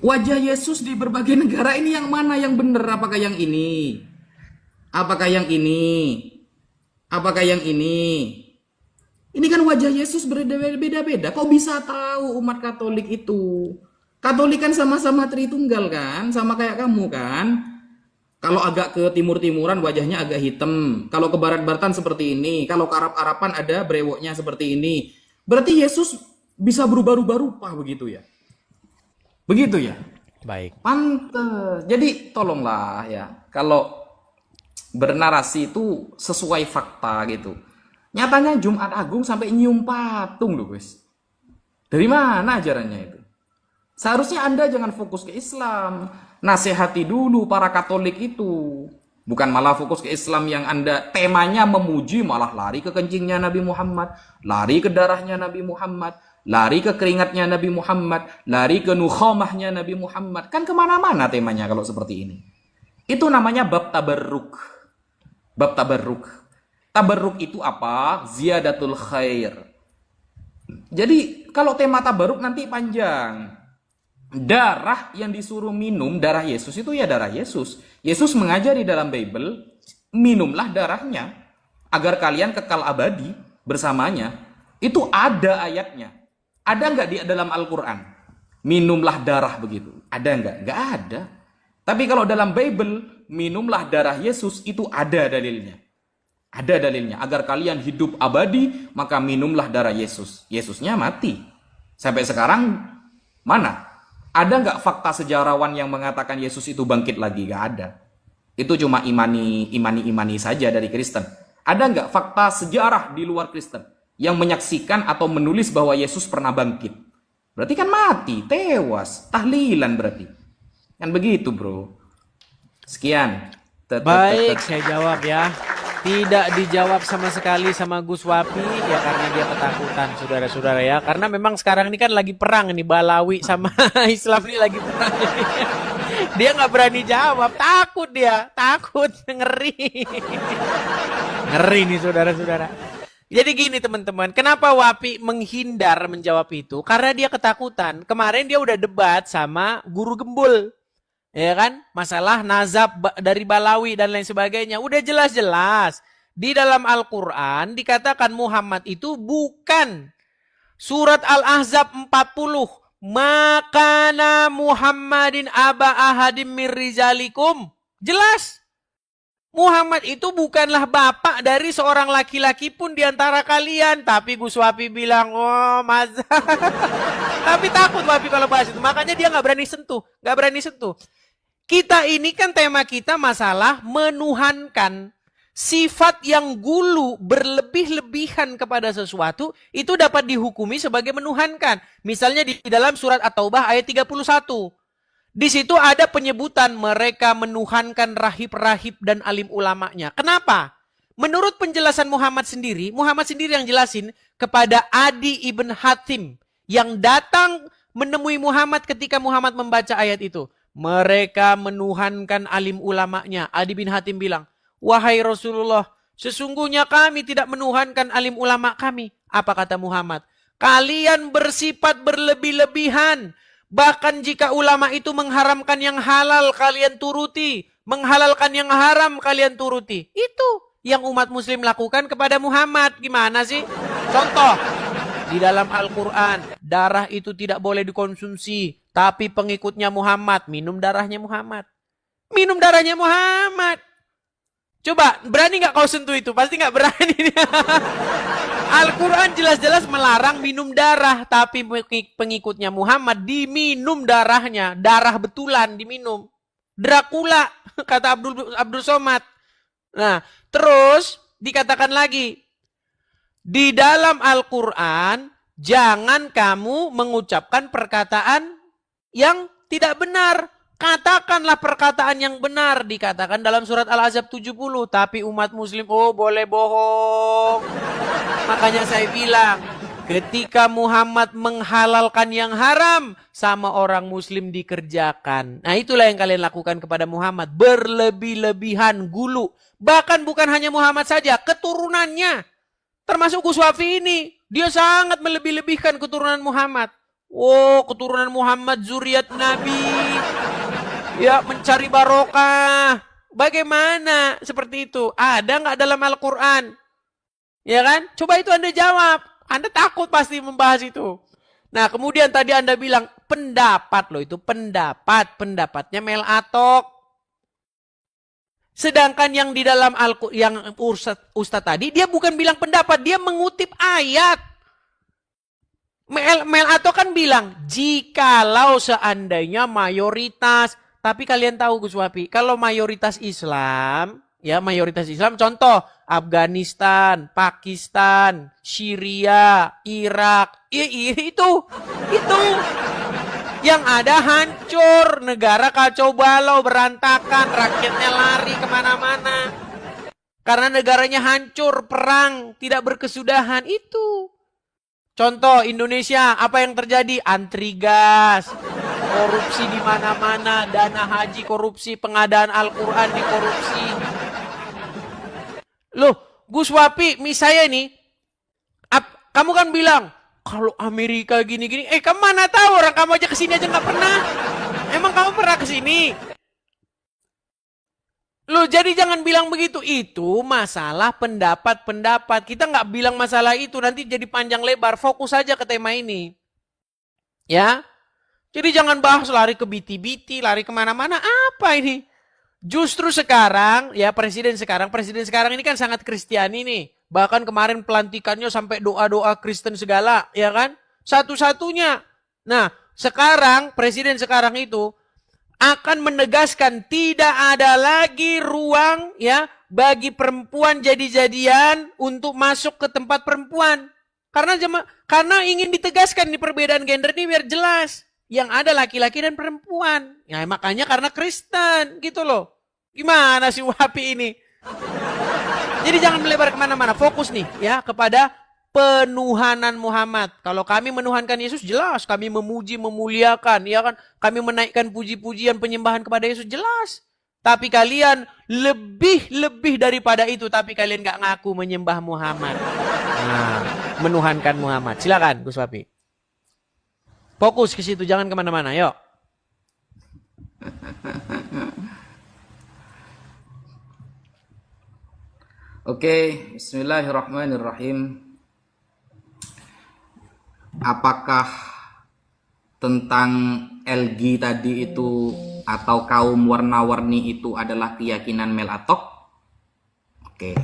S4: Wajah Yesus di berbagai negara ini yang mana yang benar? Apakah yang ini? Apakah yang ini? Apakah yang ini? Ini kan wajah Yesus berbeda-beda. Kok bisa tahu umat Katolik itu? Katolik kan sama-sama Tritunggal kan? Sama kayak kamu kan? Kalau agak ke timur-timuran wajahnya agak hitam. Kalau ke barat-baratan seperti ini. Kalau ke Arab-Araban ada brewoknya seperti ini. Berarti Yesus bisa berubah-ubah rupa begitu ya? Begitu ya?
S3: Baik.
S4: Pantes. Jadi tolonglah ya. Kalau bernarasi itu sesuai fakta gitu. Nyatanya Jumat Agung sampai nyium patung loh guys. Dari mana ajarannya itu? Seharusnya Anda jangan fokus ke Islam. Nasihati dulu para Katolik itu. Bukan malah fokus ke Islam yang Anda temanya memuji, malah lari ke kencingnya Nabi Muhammad. Lari ke darahnya Nabi Muhammad. Lari ke keringatnya Nabi Muhammad. Lari ke nukhamahnya Nabi Muhammad. Kan kemana-mana temanya kalau seperti ini. Itu namanya bab tabarruk. Bab tabarruk. Tabarruk itu apa? Ziyadatul khair. Jadi kalau tema tabarruk nanti panjang. Darah yang disuruh minum, darah Yesus itu ya darah Yesus. Yesus mengajari dalam Bible, minumlah darahnya agar kalian kekal abadi bersamanya. Itu ada ayatnya. Ada nggak di dalam Al-Quran? Minumlah darah begitu. Ada nggak? Nggak ada. Tapi kalau dalam Bible, minumlah darah Yesus itu ada dalilnya. Ada dalilnya. Agar kalian hidup abadi, maka minumlah darah Yesus. Yesusnya mati. Sampai sekarang, mana? Ada nggak fakta sejarawan yang mengatakan Yesus itu bangkit lagi? Nggak ada. Itu cuma imani saja dari Kristen. Ada nggak fakta sejarah di luar Kristen yang menyaksikan atau menulis bahwa Yesus pernah bangkit? Berarti kan mati, tewas, tahlilan berarti. Kan begitu bro. Sekian.
S3: Baik, saya jawab ya. Tidak dijawab sama sekali sama Gus Wapi ya karena dia ketakutan saudara-saudara ya. Karena memang sekarang ini kan lagi perang nih Balawi sama Islam ini lagi perang. Dia nggak berani jawab, takut dia, takut, ngeri. Ngeri nih saudara-saudara. Jadi gini teman-teman, kenapa Wapi menghindar menjawab itu? Karena dia ketakutan. Kemarin dia udah debat sama guru gembul. Ya kan? Masalah nazab dari Balawi dan lain sebagainya. Udah jelas-jelas. Di dalam Al-Quran dikatakan Muhammad itu bukan. Surat Al-Ahzab 40. Makana Muhammadin aba ahadim mir rizalikum. Jelas. Muhammad itu bukanlah bapak dari seorang laki-laki pun di antara kalian. Tapi Gus Wapi bilang, oh mazhab. Tapi takut Wapi kalau bahas itu. Makanya dia nggak berani sentuh. Nggak berani sentuh. Kita ini kan tema kita masalah menuhankan. Sifat yang gulu berlebih-lebihan kepada sesuatu itu dapat dihukumi sebagai menuhankan. Misalnya di dalam surat At-Taubah ayat 31. Di situ ada penyebutan mereka menuhankan rahib-rahib dan alim ulamanya. Kenapa? Menurut penjelasan Muhammad sendiri yang jelasin kepada Adi ibn Hatim yang datang menemui Muhammad ketika Muhammad membaca ayat itu. Mereka menuhankan alim ulamanya. Adi bin Hatim bilang, wahai Rasulullah, sesungguhnya kami tidak menuhankan alim ulama kami. Apa kata Muhammad? Kalian bersifat berlebih-lebihan. Bahkan jika ulama itu mengharamkan yang halal, kalian turuti. Menghalalkan yang haram, kalian turuti. Itu yang umat muslim lakukan kepada Muhammad. Gimana sih? Contoh, di dalam Al-Quran, darah itu tidak boleh dikonsumsi. Tapi pengikutnya Muhammad, minum darahnya Muhammad. Minum darahnya Muhammad. Coba, berani nggak kau sentuh itu? Pasti nggak berani. Al-Quran jelas-jelas melarang minum darah. Tapi pengikutnya Muhammad diminum darahnya. Darah betulan diminum. Dracula, kata Abdul Somad. Nah, terus dikatakan lagi. Di dalam Al-Quran, jangan kamu mengucapkan perkataan yang tidak benar. Katakanlah perkataan yang benar. Dikatakan dalam surat Al-Ahzab 70. Tapi umat muslim, oh boleh bohong. Makanya saya bilang, ketika Muhammad menghalalkan yang haram, sama orang muslim dikerjakan. Nah itulah yang kalian lakukan kepada Muhammad. Berlebih-lebihan, gulu. Bahkan bukan hanya Muhammad saja, keturunannya. Termasuk Gus Wafi ini. Dia sangat melebih-lebihkan keturunan Muhammad. Oh, keturunan Muhammad zuriat Nabi. Ya, mencari barokah. Bagaimana seperti itu? Ada nggak dalam Al-Quran? Ya kan? Coba itu Anda jawab. Anda takut pasti membahas itu. Nah, kemudian tadi Anda bilang pendapat loh, itu pendapat. Pendapatnya Mel Atok. Sedangkan yang di dalam yang Ustadz tadi, dia bukan bilang pendapat, dia mengutip ayat. Mel Atok kan bilang, jikalau seandainya mayoritas. Tapi kalian tahu Gus Wapi, kalau mayoritas Islam, ya mayoritas Islam, contoh Afghanistan, Pakistan, Syria, Irak, itu yang ada hancur, negara kacau balau, berantakan, rakyatnya lari kemana-mana. Karena negaranya hancur, perang, tidak berkesudahan, itu. Contoh Indonesia, apa yang terjadi? Antri gas, korupsi di mana-mana, dana haji korupsi, pengadaan Al-Quran dikorupsi. Loh, Gus Wapi, misalnya ini, kamu kan bilang, kalau Amerika gini-gini, kamu mana tahu orang kamu aja kesini aja nggak pernah. Emang kamu pernah kesini? Loh, jadi jangan bilang begitu. Itu masalah pendapat-pendapat. Kita nggak bilang masalah itu, nanti jadi panjang lebar. Fokus saja ke tema ini. Ya. Jadi jangan bahas lari ke biti-biti, lari kemana-mana. Apa ini? Justru sekarang, ya presiden sekarang ini kan sangat Kristiani nih. Bahkan kemarin pelantikannya sampai doa-doa Kristen segala, ya kan? Satu-satunya. Nah, sekarang, presiden sekarang itu akan menegaskan tidak ada lagi ruang ya bagi perempuan jadi-jadian untuk masuk ke tempat perempuan. Karena ingin ditegaskan di perbedaan gender ini biar jelas. Yang ada laki-laki dan perempuan. Ya makanya karena Kristen gitu loh. Gimana sih Wapi ini? Jadi jangan melebar kemana-mana. Fokus nih ya kepada penuhanan Muhammad. Kalau kami menuhankan Yesus jelas. Kami memuji, memuliakan. Ya kan? Kami menaikkan puji-pujian penyembahan kepada Yesus jelas. Tapi kalian lebih daripada itu. Tapi kalian gak ngaku menyembah Muhammad. Nah, menuhankan Muhammad. Silakan Gus Wapi. Fokus ke situ, jangan kemana-mana, yuk.
S4: Oke, bismillahirrahmanirrahim. Apakah tentang LG tadi itu atau kaum warna-warni itu adalah keyakinan Mel Atok? Oke,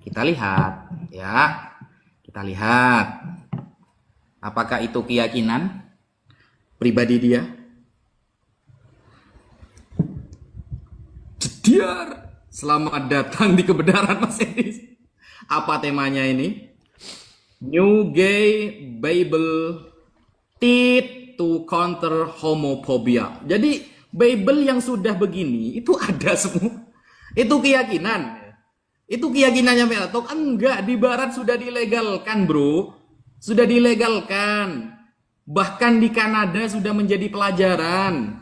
S4: kita lihat ya. Kita lihat apakah itu keyakinan pribadi dia. Jediar. Selamat datang di kebenaran Mas Edis. Apa temanya ini? New Gay Bible Tit to Counter Homophobia. Jadi Bible yang sudah begini itu ada semua. Itu keyakinan. Itu keyakinannya atau enggak, di barat sudah dilegalkan, Bro. Sudah dilegalkan. Bahkan di Kanada sudah menjadi pelajaran.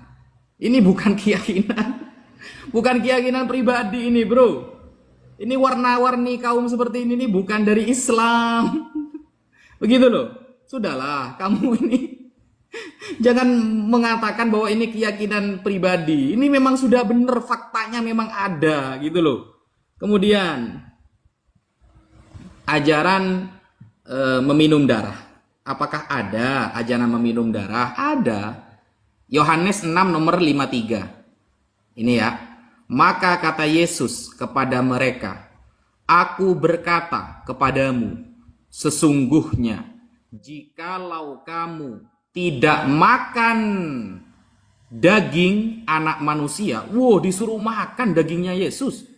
S4: Ini bukan keyakinan. Bukan keyakinan pribadi ini, Bro. Ini warna-warni kaum seperti ini bukan dari Islam. Begitu loh. Sudahlah, kamu ini jangan mengatakan bahwa ini keyakinan pribadi. Ini memang sudah benar, faktanya memang ada, gitu loh. Kemudian ajaran meminum darah. Apakah ada ajaran meminum darah? Ada. Yohanes 6 nomor 53. Ini ya. Maka kata Yesus kepada mereka, Aku berkata kepadamu, sesungguhnya jikalau kamu tidak makan daging anak manusia, disuruh makan dagingnya Yesus,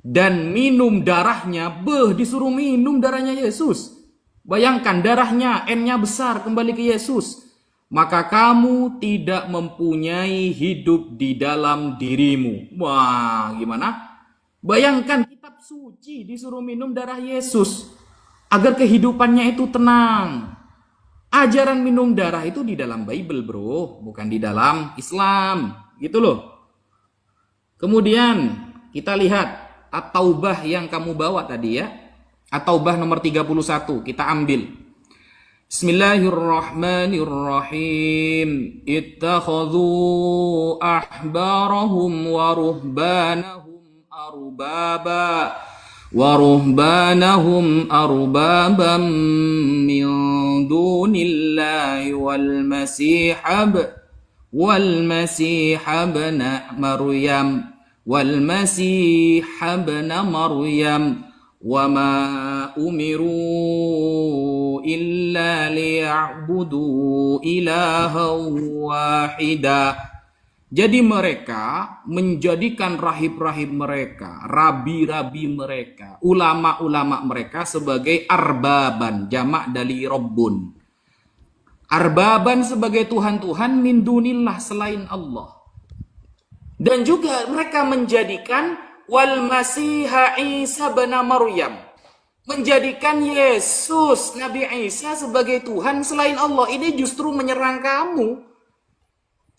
S4: dan minum darahnya, disuruh minum darahnya Yesus. Bayangkan darahnya, N-nya besar, kembali ke Yesus. Maka kamu tidak mempunyai hidup di dalam dirimu. Wah, gimana? Bayangkan kitab suci disuruh minum darah Yesus agar kehidupannya itu tenang. Ajaran minum darah itu di dalam Bible, Bro, bukan di dalam Islam, gitu loh. Kemudian kita lihat At-Taubah yang kamu bawa tadi ya. At-Taubah nomor 31, kita ambil. Bismillahirrahmanirrahim. Ittakhadhu ahbarahum wa ruhbanahum arbaban min dunillahi wal masih ibn Maryam wa ma umiru illa liya'budu ilahan wahida. Jadi mereka menjadikan rahib-rahib mereka, rabi-rabi mereka, ulama-ulama mereka sebagai arbaban, jamak dari Rabbun. Arbaban sebagai Tuhan-Tuhan min dunillah, selain Allah. Dan juga mereka menjadikan wal Masiha Isa bin Maryam, menjadikan Yesus Nabi Isa sebagai Tuhan selain Allah. Ini justru menyerang kamu.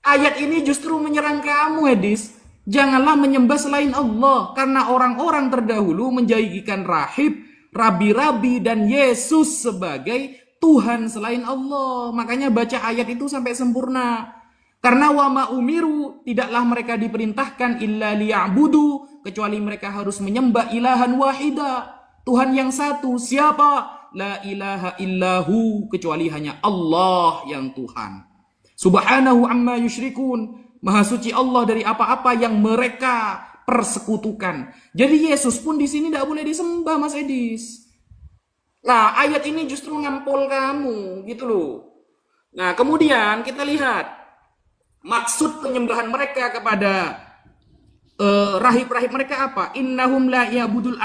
S4: Ayat ini justru menyerang kamu, Edis. Janganlah menyembah selain Allah, karena orang-orang terdahulu menjadikan rahib, rabi-rabi dan Yesus sebagai Tuhan selain Allah. Makanya baca ayat itu sampai sempurna. Karena wama umiru, tidaklah mereka diperintahkan illa liya'budu, kecuali mereka harus menyembah ilahan wahida, Tuhan yang satu. Siapa? La ilaha illahu, kecuali hanya Allah yang Tuhan. Subhanahu amma yusyrikun, maha suci Allah dari apa-apa yang mereka persekutukan. Jadi Yesus pun di sini tidak boleh disembah, Mas Edis. Nah, ayat ini justru ngampol kamu, gitu loh. Nah, kemudian kita lihat maksud penyembahan mereka kepada rahib-rahib mereka apa? Innahum la ya'budul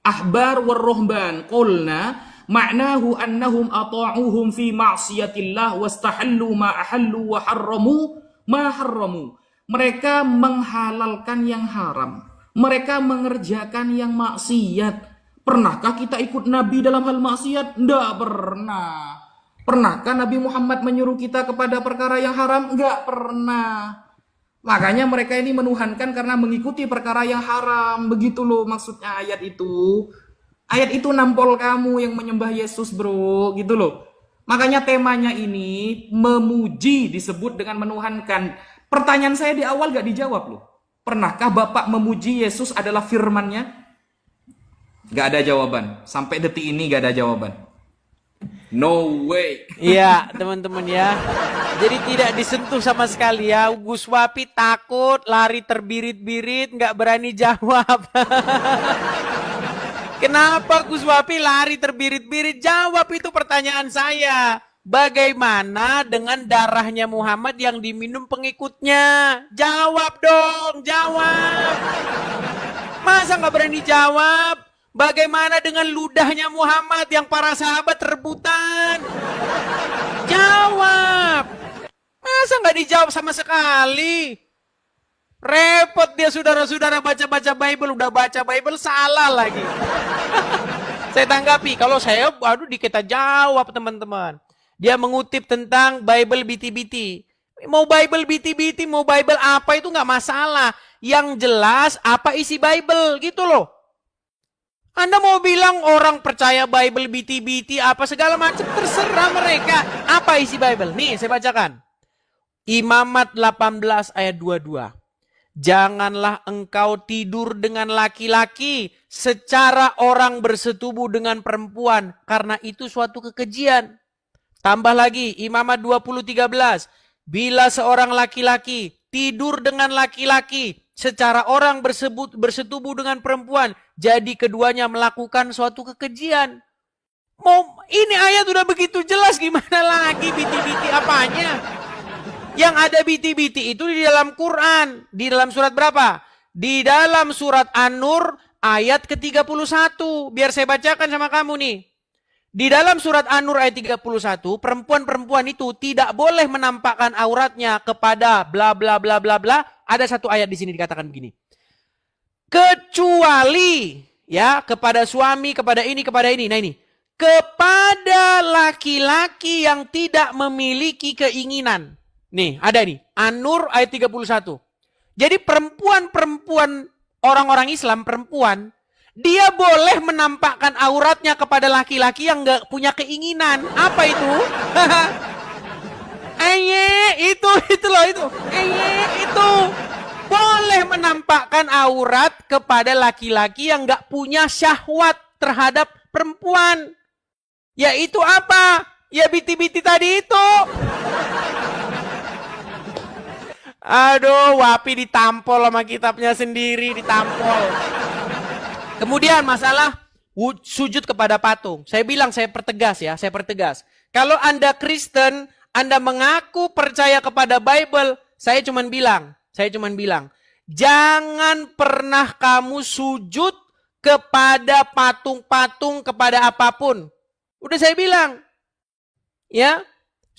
S4: ahbar warrohban. Qulna ma'nahu annahum ata'uhum fi ma'siyatillah wastahallu ma ahallu wa harramu ma harramu. Mereka menghalalkan yang haram. Mereka mengerjakan yang maksiat. Pernahkah kita ikut Nabi dalam hal maksiat? Tidak pernah. Pernahkah Nabi Muhammad menyuruh kita kepada perkara yang haram? Enggak pernah. Makanya mereka ini menuhankan karena mengikuti perkara yang haram. Begitu loh maksudnya ayat itu. Ayat itu nampol kamu yang menyembah Yesus, bro. Gitu loh. Makanya temanya ini memuji disebut dengan menuhankan. Pertanyaan saya di awal gak dijawab loh. Pernahkah Bapak memuji Yesus adalah firman-Nya? Gak ada jawaban. Sampai detik ini gak ada jawaban. No way.
S3: Iya, teman-teman ya. Jadi tidak disentuh sama sekali ya. Gus Wapi takut, lari terbirit-birit, nggak berani jawab. Kenapa Gus Wapi lari terbirit-birit? Jawab itu pertanyaan saya. Bagaimana dengan darahnya Muhammad yang diminum pengikutnya? Jawab dong, jawab. Masa nggak berani jawab? Bagaimana dengan ludahnya Muhammad yang para sahabat rebutan? Jawab. Masa nggak dijawab sama sekali? Repot dia saudara-saudara baca-baca Bible, udah baca Bible salah lagi. Saya tanggapi, kalau saya, aduh kita jawab teman-teman. Dia mengutip tentang Bible biti-biti. Mau Bible biti-biti, mau Bible apa itu nggak masalah. Yang jelas apa isi Bible gitu loh. Anda mau bilang orang percaya Bible biti-biti apa segala macam, terserah mereka. Apa isi Bible? Nih saya bacakan. Imamat 18 ayat 22. Janganlah engkau tidur dengan laki-laki secara orang bersetubuh dengan perempuan, karena itu suatu kekejian. Tambah lagi, Imamat 20:13. Bila seorang laki-laki tidur dengan laki-laki secara orang bersetubuh dengan perempuan, jadi keduanya melakukan suatu kekejian. Ini ayat udah begitu jelas, gimana lagi biti-biti apanya? Yang ada biti-biti itu di dalam Quran. Di dalam surat berapa? Di dalam surat An-Nur ayat ke-31. Biar saya bacakan sama kamu nih. Di dalam surat An-Nur ayat 31, perempuan-perempuan itu tidak boleh menampakkan auratnya kepada bla bla bla bla bla. Ada satu ayat di sini dikatakan begini. Kecuali ya kepada suami, kepada ini, kepada ini. Nah ini. Kepada laki-laki yang tidak memiliki keinginan. Nih, ada nih. An-Nur ayat 31. Jadi perempuan-perempuan, orang-orang Islam, perempuan, dia boleh menampakkan auratnya kepada laki-laki yang gak punya keinginan. Apa itu? Itu loh itu. Itu. Boleh menampakkan aurat kepada laki-laki yang gak punya syahwat terhadap perempuan. Ya itu apa? Ya biti-biti tadi itu. Aduh, Wapi ditampol sama kitabnya sendiri, ditampol. Kemudian masalah sujud kepada patung. Saya bilang, saya pertegas ya, saya pertegas. Kalau Anda Kristen, Anda mengaku percaya kepada Bible, saya cuman bilang, jangan pernah kamu sujud kepada patung-patung, kepada apapun. Udah saya bilang, ya.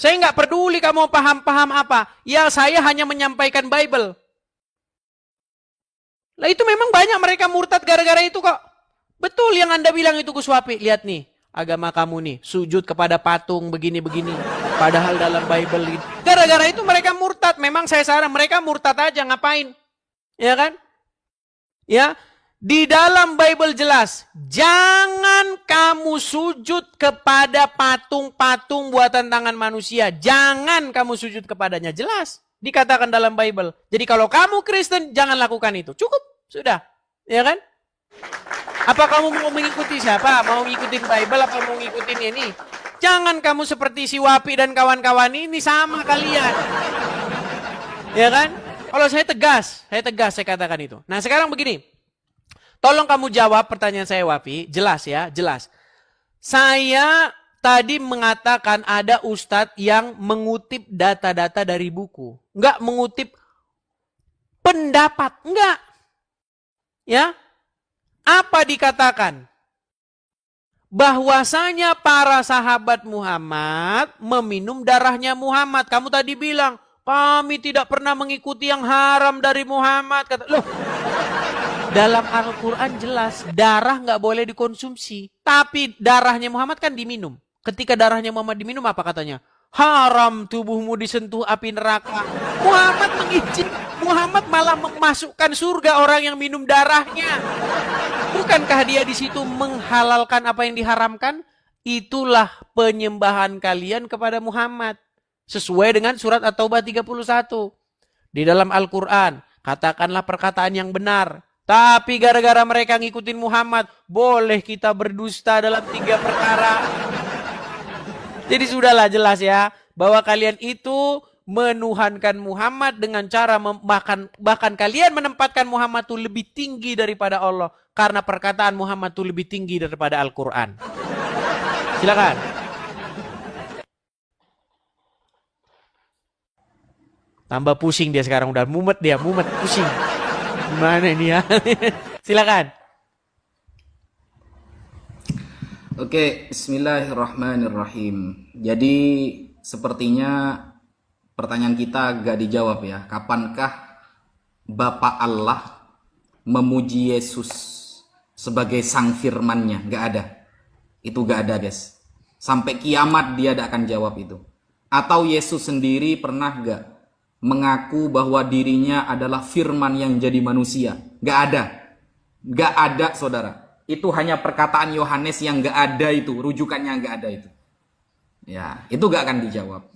S3: Saya nggak peduli kamu paham-paham apa. Ya saya hanya menyampaikan Bible. Lah itu memang banyak mereka murtad gara-gara itu kok. Betul yang Anda bilang itu Gus Wapi. Lihat nih, agama kamu nih. Sujud kepada patung begini-begini. Padahal dalam Bible itu. Gara-gara itu mereka murtad. Memang saya saran mereka murtad aja ngapain. Ya kan? Ya. Di dalam Bible jelas, jangan kamu sujud kepada patung-patung buatan tangan manusia. Jangan kamu sujud kepadanya. Jelas, dikatakan dalam Bible. Jadi kalau kamu Kristen, jangan lakukan itu. Cukup, sudah. Ya kan? Apa kamu mau mengikuti siapa? Mau ngikutin Bible apa mau ngikutin ini? Jangan kamu seperti si Wapi dan kawan-kawan ini sama kalian. Ya kan? Kalau saya tegas saya katakan itu. Nah sekarang begini. Tolong kamu jawab pertanyaan saya Wapi, jelas ya, jelas. Saya tadi mengatakan ada ustadz yang mengutip data-data dari buku. Enggak mengutip pendapat, enggak. Ya, apa dikatakan? Bahwasanya para sahabat Muhammad meminum darahnya Muhammad. Kamu tadi bilang, kami tidak pernah mengikuti yang haram dari Muhammad. Kata, loh. Dalam Al-Quran jelas darah nggak boleh dikonsumsi. Tapi darahnya Muhammad kan diminum. Ketika darahnya Muhammad diminum apa katanya? Haram tubuhmu disentuh api neraka. Muhammad malah memasukkan surga orang yang minum darahnya. Bukankah dia di situ menghalalkan apa yang diharamkan? Itulah penyembahan kalian kepada Muhammad. Sesuai dengan surat At-Taubah 31. Di dalam Al-Quran, katakanlah perkataan yang benar. Tapi gara-gara mereka ngikutin Muhammad, boleh kita berdusta dalam 3 perkara. Jadi sudahlah jelas ya, bahwa kalian itu menuhankan Muhammad dengan cara bahkan kalian menempatkan Muhammad itu lebih tinggi daripada Allah karena perkataan Muhammad itu lebih tinggi daripada Al-Quran. Silakan. Tambah pusing dia sekarang, udah mumet pusing. Gimana ini ya? Silakan.
S4: Oke, bismillahirrahmanirrahim. Jadi sepertinya pertanyaan kita gak dijawab ya. Kapankah Bapa Allah memuji Yesus sebagai sang firman-Nya? Gak ada. Itu gak ada, guys. Sampai kiamat dia tidak akan jawab itu. Atau Yesus sendiri pernah gak mengaku bahwa dirinya adalah firman yang jadi manusia? Gak ada. Gak ada, saudara. Itu hanya perkataan Yohanes yang gak ada itu. Rujukannya gak ada itu. Ya, itu gak akan dijawab.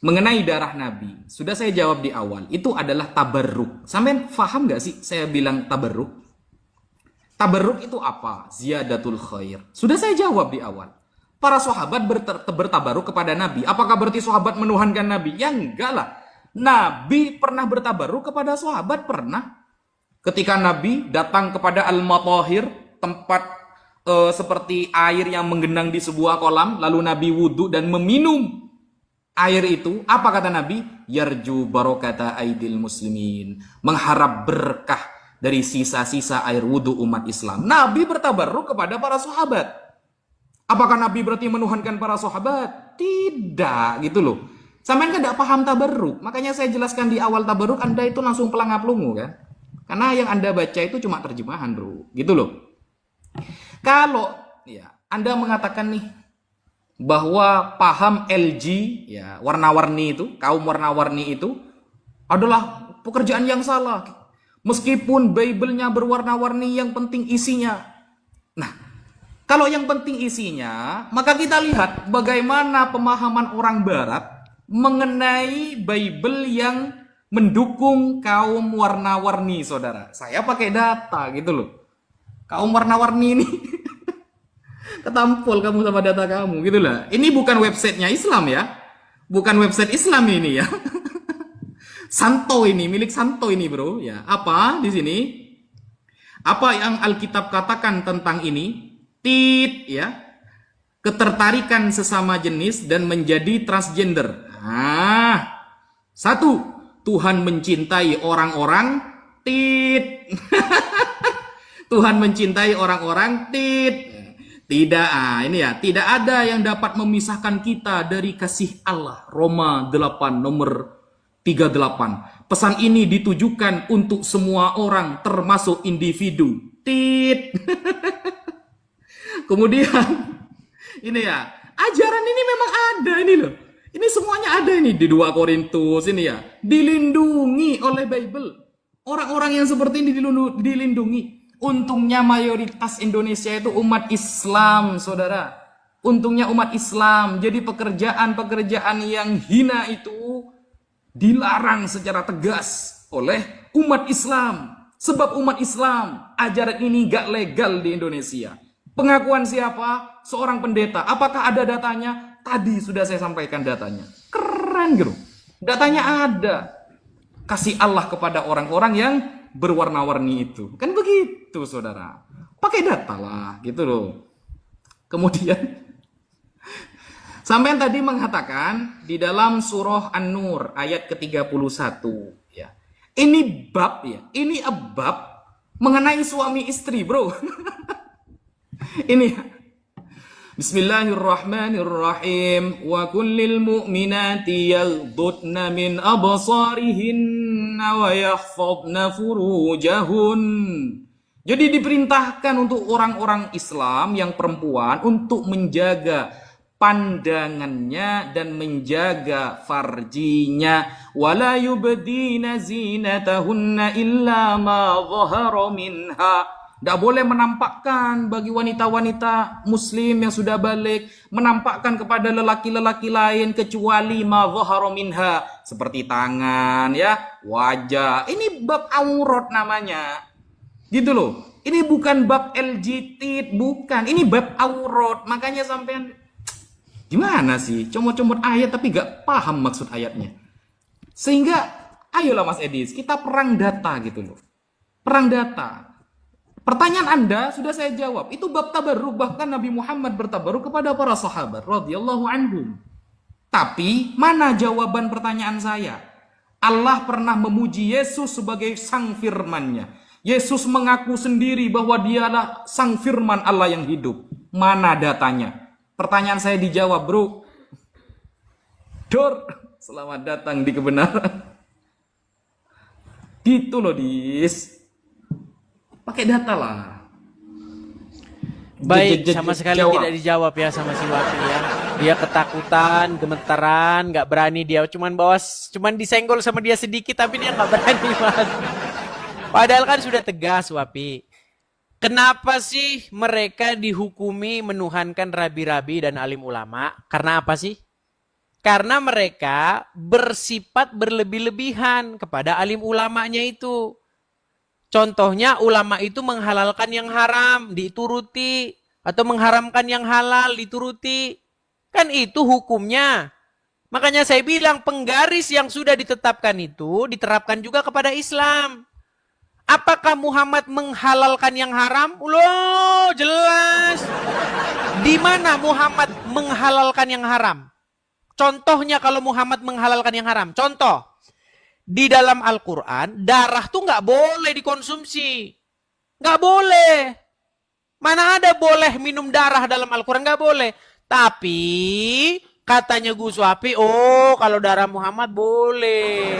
S4: Mengenai darah Nabi, sudah saya jawab di awal. Itu adalah tabarruk. Sampai paham gak sih saya bilang tabarruk? Tabarruk itu apa? Ziyadatul khair. Sudah saya jawab di awal. Para sahabat bertabaruk kepada Nabi. Apakah berarti sahabat menuhankan Nabi? Ya enggak lah. Nabi pernah bertabaruk kepada sahabat? Pernah. Ketika Nabi datang kepada Al-Matahir, tempat seperti air yang menggenang di sebuah kolam, lalu Nabi wudhu dan meminum air itu, apa kata Nabi? Yarju barokata aidil muslimin. Mengharap berkah dari sisa-sisa air wudhu umat Islam. Nabi bertabaruk kepada para sahabat. Apakah Nabi berarti menuhankan para sahabat? Tidak, gitu loh. Sampai kan tidak paham tabarruk. Makanya saya jelaskan di awal tabarruk, Anda itu langsung pelangap lungu kan. Karena yang Anda baca itu cuma terjemahan, bro. Gitu loh. Kalau ya Anda mengatakan nih bahwa paham LG ya warna-warni itu, kaum warna-warni itu adalah pekerjaan yang salah. Meskipun Bible-nya berwarna-warni, yang penting isinya. Nah, kalau yang penting isinya, maka kita lihat bagaimana pemahaman orang barat mengenai Bible yang mendukung kaum warna-warni, saudara. Saya pakai data gitu loh. Kaum warna-warni ini ketampol kamu sama data kamu gitu lah. Ini bukan websitenya Islam ya. Bukan website Islam ini ya. Santo ini, milik Santo ini, bro. Ya, apa di sini? Apa yang Alkitab katakan tentang ini? Ya. Ketertarikan sesama jenis dan menjadi transgender. Nah, satu, Tuhan mencintai orang-orang Tuhan mencintai orang-orang tidak, ini ya, tidak ada yang dapat memisahkan kita dari kasih Allah. Roma 8 nomor 38. Pesan ini ditujukan untuk semua orang termasuk individu. Kemudian ini ya, ajaran ini memang ada ini loh. Ini semuanya ada ini di 2 Korintus ini ya. Dilindungi oleh Bible. Orang-orang yang seperti ini dilindungi. Untungnya mayoritas Indonesia itu umat Islam, saudara. Untungnya umat Islam. Jadi pekerjaan-pekerjaan yang hina itu dilarang secara tegas oleh umat Islam. Sebab umat Islam, ajaran ini gak legal di Indonesia. Pengakuan siapa? Seorang pendeta. Apakah ada datanya? Tadi sudah saya sampaikan datanya. Keren gitu. Datanya ada. Kasih Allah kepada orang-orang yang berwarna-warni itu. Kan begitu, saudara. Pakai data lah, gitu loh. Kemudian, sampai tadi mengatakan di dalam surah An-Nur ayat ke-31. Ya. Ini bab ya. Ini bab mengenai suami istri, bro. Ini Bismillahirrahmanirrahim. Wa kullil mu'minati yaghdudna min absarihinna wa yahfadna furujahun. Jadi diperintahkan untuk orang-orang Islam yang perempuan untuk menjaga pandangannya dan menjaga farjinya. Wala yubdina zinatahunna illa ma dhahara minha. Tidak boleh menampakkan bagi wanita-wanita muslim yang sudah balik, menampakkan kepada lelaki-lelaki lain kecuali ma dhahara minha, seperti tangan ya, wajah. Ini bab aurat namanya. Gitu loh. Ini bukan bab LGBT, bukan. Ini bab aurat. Makanya sampean gimana sih? Comot-comot ayat tapi gak paham maksud ayatnya. Sehingga ayolah Mas Edis, kita perang data gitu loh. Perang data. Pertanyaan Anda sudah saya jawab. Itu bab tabarruk, bahkan Nabi Muhammad bertabarruk kepada para sahabat radhiyallahu anhum. Tapi mana jawaban pertanyaan saya? Allah pernah memuji Yesus sebagai sang firman-Nya. Yesus mengaku sendiri bahwa dialah sang firman Allah yang hidup. Mana datanya? Pertanyaan saya dijawab, bro. Dor, selamat datang di kebenaran. Gitu loh, Dis. Pakai data lah.
S3: Baik, sama sekali tidak dijawab ya sama si Wapi ya. Dia ketakutan, gemetaran, nggak berani dia. Cuman disenggol sama dia sedikit, tapi dia nggak berani Mas. Padahal kan sudah tegas Wapi. Kenapa sih mereka dihukumi menuhankan rabi-rabi dan alim ulama? Karena apa sih? Karena mereka bersifat berlebih-lebihan kepada alim ulamanya itu. Contohnya ulama itu menghalalkan yang haram, dituruti. Atau mengharamkan yang halal, dituruti. Kan itu hukumnya. Makanya saya bilang penggaris yang sudah ditetapkan itu diterapkan juga kepada Islam. Apakah Muhammad menghalalkan yang haram? Loh, jelas. Di mana Muhammad menghalalkan yang haram? Contohnya kalau Muhammad menghalalkan yang haram. Contoh. Di dalam Al-Quran, darah tuh nggak boleh dikonsumsi. Nggak boleh. Mana ada boleh minum darah dalam Al-Quran? Nggak boleh. Tapi, katanya Gus Wapi, oh kalau darah Muhammad boleh.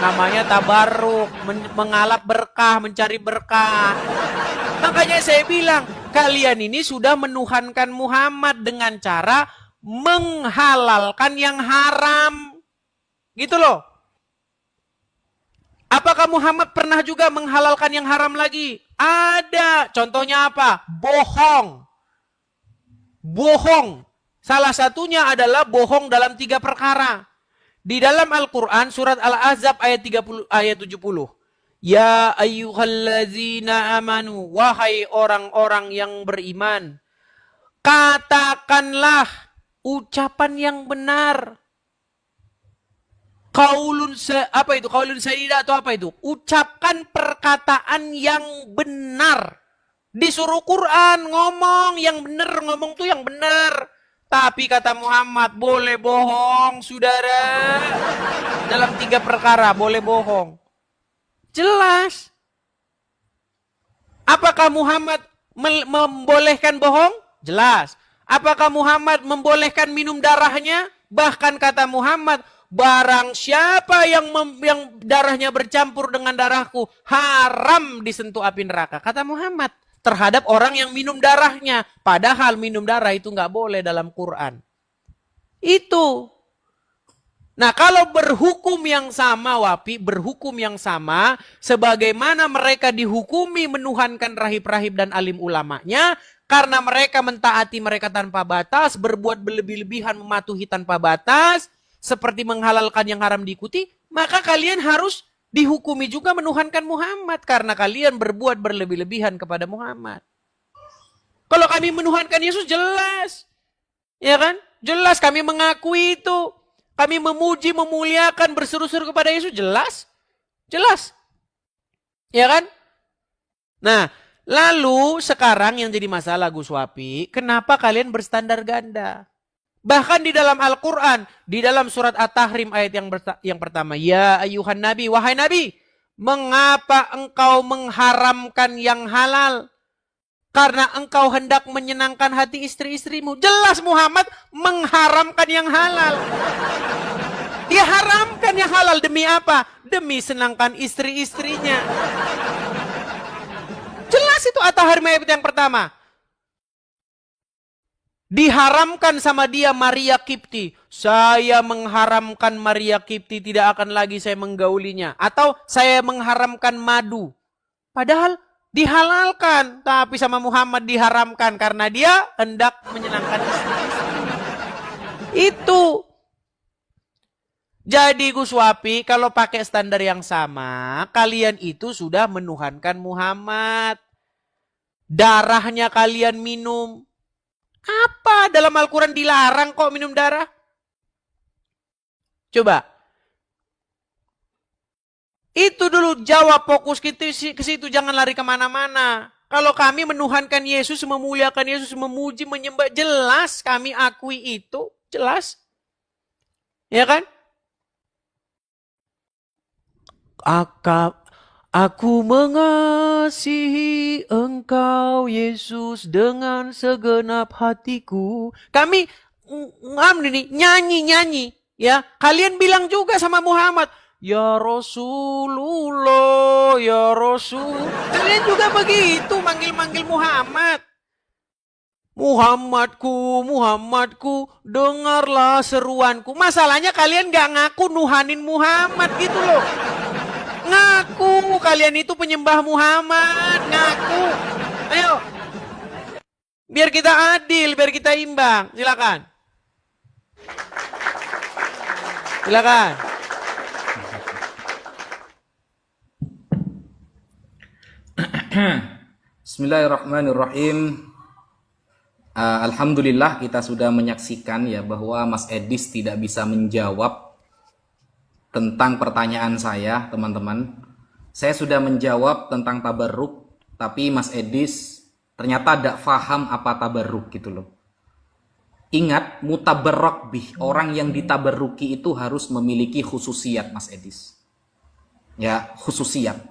S3: Namanya tabarruk, mengalap berkah, mencari berkah. Makanya saya bilang, kalian ini sudah menuhankan Muhammad dengan cara menghalalkan yang haram. Gitu loh. Apakah Muhammad pernah juga menghalalkan yang haram lagi? Ada. Contohnya apa? Bohong. Bohong. Salah satunya adalah bohong dalam 3 perkara. Di dalam Al-Quran surat Al-Ahzab ayat 70. Ya ayyuhallazina amanu. Wahai orang-orang yang beriman. Katakanlah ucapan yang benar. Qaulun sadida atau apa itu? Ucapkan perkataan yang benar. Disuruh Quran ngomong yang benar, ngomong tuh yang benar. Tapi kata Muhammad, boleh bohong, saudara. Dalam 3 perkara boleh bohong. Jelas. Apakah Muhammad membolehkan bohong? Jelas. Apakah Muhammad membolehkan minum darahnya? Bahkan kata Muhammad, barang siapa yang darahnya bercampur dengan darahku, haram disentuh api neraka. Kata Muhammad terhadap orang yang minum darahnya. Padahal minum darah itu nggak boleh dalam Quran. Itu. Nah kalau berhukum yang sama Wapi, berhukum yang sama, sebagaimana mereka dihukumi menuhankan rahib-rahib dan alim ulamanya, karena mereka mentaati mereka tanpa batas, berbuat berlebih-lebihan mematuhi tanpa batas, seperti menghalalkan yang haram diikuti, maka kalian harus dihukumi juga menuhankan Muhammad karena kalian berbuat berlebih-lebihan kepada Muhammad. Kalau kami menuhankan Yesus jelas. Ya kan? Jelas kami mengakui itu. Kami memuji, memuliakan, berseru-seru kepada Yesus jelas. Jelas. Ya kan? Nah, lalu sekarang yang jadi masalah Gus Wapi, kenapa kalian berstandar ganda? Bahkan di dalam Al-Quran, di dalam surat At-Tahrim ayat yang pertama. Ya ayuhan nabi, wahai nabi, mengapa engkau mengharamkan yang halal? Karena engkau hendak menyenangkan hati istri-istrimu. Jelas Muhammad mengharamkan yang halal. Dia haramkan yang halal demi apa? Demi senangkan istri-istrinya. Jelas itu At-Tahrim ayat yang pertama. Diharamkan sama dia Maria Kipti. Saya mengharamkan Maria Kipti, tidak akan lagi saya menggaulinya. Atau saya mengharamkan madu. Padahal dihalalkan. Tapi sama Muhammad diharamkan karena dia hendak menyenangkan istri-istri. Itu. Jadi Gus Wapi, kalau pakai standar yang sama, kalian itu sudah menuhankan Muhammad. Darahnya kalian minum. Apa dalam Al-Quran dilarang kok minum darah? Coba. Itu dulu jawab, fokus ke situ, jangan lari kemana-mana. Kalau kami menuhankan Yesus, memuliakan Yesus, memuji, menyembah, jelas kami akui itu, jelas. Ya kan? Aku mengasihi Engkau Yesus dengan segenap hatiku. Kami nyanyi, ya. Kalian bilang juga sama Muhammad, ya Rasulullah, ya Rasul. Kalian juga begitu manggil-manggil Muhammad. Muhammadku, dengarlah seruanku. Masalahnya kalian gak ngaku nuhanin Muhammad gitu loh. Ngaku kalian itu penyembah Muhammad, ngaku. Ayo. Biar kita adil, biar kita imbang. Silakan. Silakan.
S4: Bismillahirrahmanirrahim. Alhamdulillah kita sudah menyaksikan ya bahwa Mas Edis tidak bisa menjawab tentang pertanyaan saya, teman-teman. Saya sudah menjawab tentang tabarruk, tapi Mas Edis ternyata tidak paham apa tabarruk gitu loh. Ingat, mutabarrak bih, orang yang ditabarruki itu harus memiliki khususiat, Mas Edis. Ya, khususiat.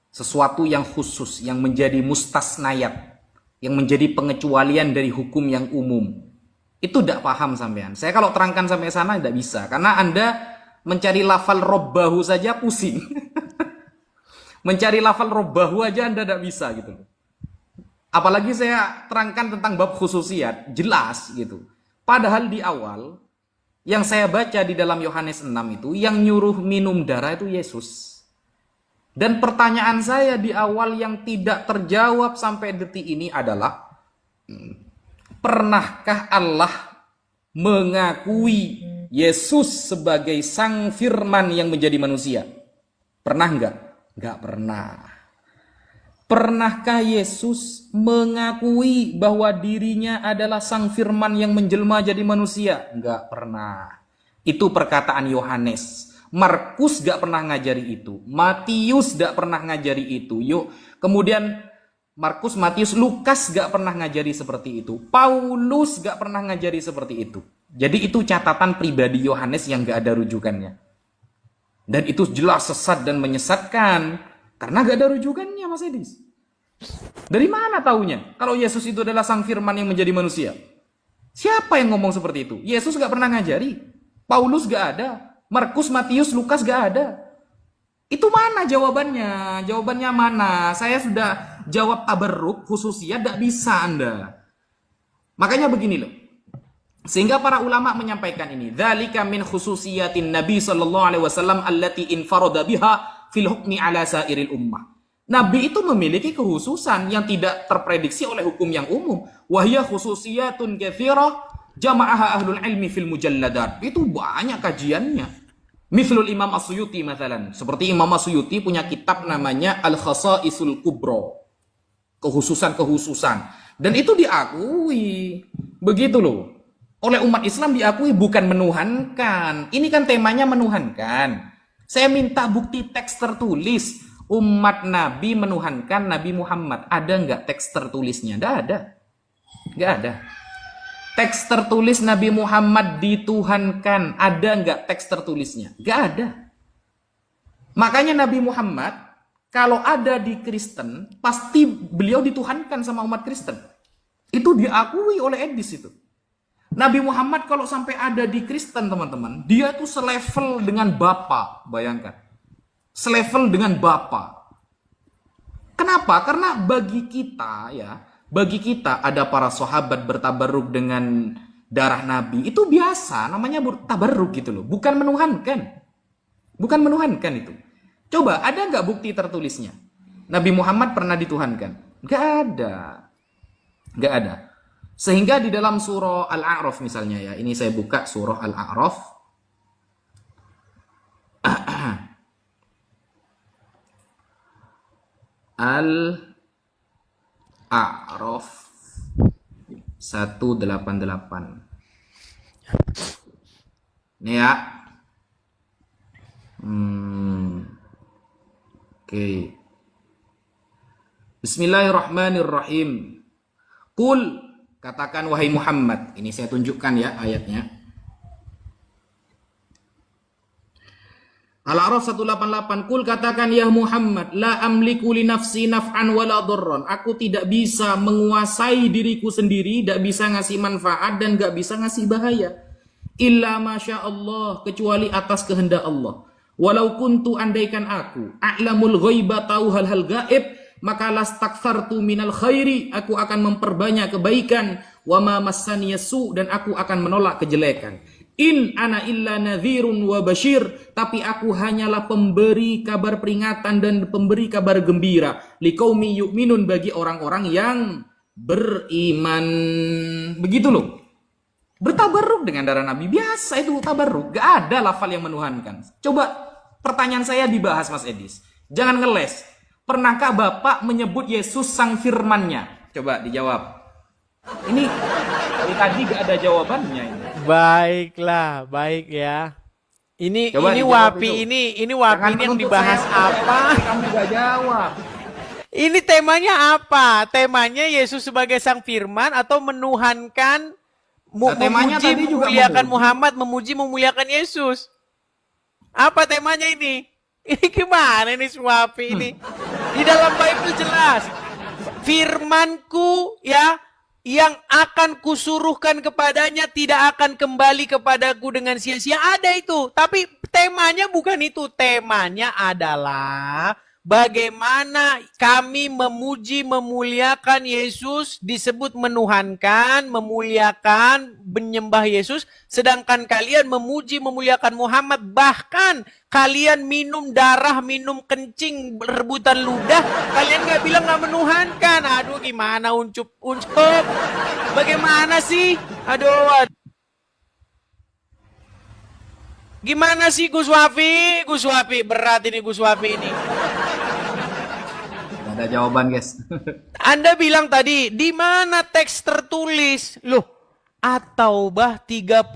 S4: Sesuatu yang khusus, yang menjadi mustasnayat, yang menjadi pengecualian dari hukum yang umum. Itu tidak paham sampean. Saya kalau terangkan sampai sana tidak bisa, karena Anda mencari lafal robbahu saja pusing. Mencari lafal robbahu aja Anda tidak bisa gitu. Apalagi saya terangkan tentang bab khususiat, jelas gitu. Padahal di awal, yang saya baca di dalam Yohanes 6 itu, yang nyuruh minum darah itu Yesus. Dan pertanyaan saya di awal yang tidak terjawab sampai detik ini adalah, pernahkah Allah mengakui Yesus sebagai sang firman yang menjadi manusia? Pernah enggak? Enggak pernah. Pernahkah Yesus mengakui bahwa dirinya adalah sang firman yang menjelma jadi manusia? Enggak pernah. Itu perkataan Yohanes. Markus gak pernah ngajari itu. Matius gak pernah ngajari itu. Kemudian Markus, Matius, Lukas gak pernah ngajari seperti itu. Paulus gak pernah ngajari seperti itu. Jadi itu catatan pribadi Yohanes yang gak ada rujukannya. Dan itu jelas sesat dan menyesatkan. Karena gak ada rujukannya, Mas Edis. Dari mana taunya? Kalau Yesus itu adalah sang firman yang menjadi manusia. Siapa yang ngomong seperti itu? Yesus gak pernah ngajari. Paulus gak ada. Markus, Matius, Lukas gak ada. Itu mana jawabannya? Jawabannya mana? Saya sudah jawab tabarruk, khususnya gak bisa Anda. Makanya begini loh. Sehingga para ulama menyampaikan ini. Dzalika min khususiyatin Nabi sallallahu alaihi wasallam allati infarada biha fil hukmi ala sairil ummah. Nabi itu memiliki kekhususan yang tidak terprediksi oleh hukum yang umum. Wahya khususiyatun katsirah jama'aha ahlul ilmi fil mujalladat. Itu banyak kajiannya. Mithlul Imam As-Suyuti misalnya. Seperti Imam As-Suyuti punya kitab namanya Al-Khasa'isul Kubra. Kekhususan-kekhususan. Dan itu diakui. Begitu loh. Oleh umat Islam diakui, bukan menuhankan. Ini kan temanya menuhankan. Saya minta bukti teks tertulis. Umat Nabi menuhankan Nabi Muhammad. Ada nggak teks tertulisnya? Nggak ada. Nggak ada. Teks tertulis Nabi Muhammad dituhankan. Ada nggak teks tertulisnya? Nggak ada. Makanya Nabi Muhammad, kalau ada di Kristen, pasti beliau dituhankan sama umat Kristen. Itu diakui oleh Edis itu. Nabi Muhammad kalau sampai ada di Kristen, teman-teman, dia tuh selevel dengan Bapa, bayangkan. Selevel dengan Bapa. Kenapa? Karena bagi kita ya, bagi kita ada para sahabat bertabarruk dengan darah Nabi, itu biasa, namanya tabarruk gitu loh, bukan menuhankan. Bukan menuhankan itu. Coba, ada nggak bukti tertulisnya? Nabi Muhammad pernah dituhankan? Nggak ada. Nggak ada. Sehingga di dalam surah Al-A'raf misalnya ya, ini saya buka surah Al-A'raf. Al-A'raf 188. Ini ya. Oke. Bismillahirrahmanirrahim. Qul, katakan wahai Muhammad. Ini saya tunjukkan ya ayatnya. Al-A'raf 188. Qul, katakan ya Muhammad, la amliku li nafsi naf'an wala dharran. Aku tidak bisa menguasai diriku sendiri, tidak bisa ngasih manfaat dan gak bisa ngasih bahaya. Illa masya Allah, kecuali atas kehendak Allah. Walau kuntu, andaikan aku a'lamul ghaiba, tahu hal-hal gaib, maka lastakthartu minal khairi, aku akan memperbanyak kebaikan, wa ma massaniya su, dan aku akan menolak kejelekan. In ana illa nadhirun wa bashir, tapi aku hanyalah pemberi kabar peringatan dan pemberi kabar gembira. Liqaumi yu'minun, bagi orang-orang yang beriman. Begitu loh. Bertabarruk dengan darah Nabi, biasa itu tabarruk. Gak ada lafal yang menuhankan. Coba pertanyaan saya dibahas Mas Edis. Jangan ngeles. Pernahkah Bapak menyebut Yesus sang firman-Nya? Coba dijawab. Ini dari tadi gak ada jawabannya ini.
S3: Baiklah, baik ya. Ini
S4: Coba
S3: ini
S4: dijawab
S3: Wapi
S4: itu.
S3: ini Wapi
S4: Jangan
S3: ini yang
S4: menuntut
S3: dibahas
S4: saya,
S3: apa?
S4: Kamu gak jawab.
S3: Ini temanya apa? Temanya Yesus sebagai sang firman atau menuhankan,
S4: Nah, temanya
S3: memuji,
S4: tadi juga
S3: memuliakan
S4: memuji.
S3: Muhammad, memuji, memuliakan Yesus. Apa temanya ini? Ini gimana ini Wapi ini? Di dalam Bible jelas. Firmanku ya, yang akan kusuruhkan kepadanya tidak akan kembali kepadaku dengan sia-sia. Ada itu. Tapi temanya bukan itu. Temanya adalah bagaimana kami memuji, memuliakan Yesus, disebut menuhankan, memuliakan, menyembah Yesus. Sedangkan kalian memuji, memuliakan Muhammad. Bahkan kalian minum darah, minum kencing, rebutan ludah. Kalian gak bilang gak menuhankan. Aduh gimana uncup. Bagaimana sih? Aduh. Gimana sih Gus Wafi? Gus Wafi, berat ini Gus Wafi ini.
S4: Gak ada jawaban guys.
S3: Anda bilang tadi, di mana teks tertulis? Loh, At-Taubah 31.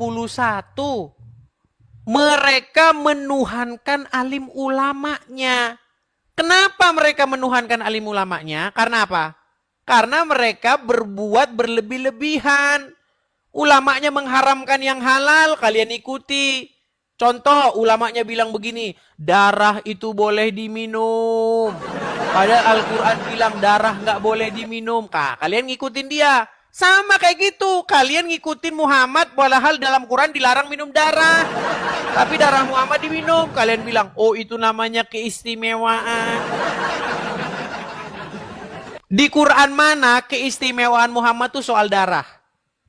S3: Mereka menuhankan alim ulamanya. Kenapa mereka menuhankan alim ulamanya? Karena apa? Karena mereka berbuat berlebih-lebihan. Ulamanya mengharamkan yang halal, kalian ikuti. Contoh, ulamanya bilang begini, darah itu boleh diminum. Padahal Al-Quran bilang darah nggak boleh diminum. Kalian ngikutin dia. Sama kayak gitu. Kalian ngikutin Muhammad, padahal dalam Quran dilarang minum darah. Tapi darah Muhammad diminum. Kalian bilang, oh itu namanya keistimewaan. Di Quran mana keistimewaan Muhammad tuh soal darah?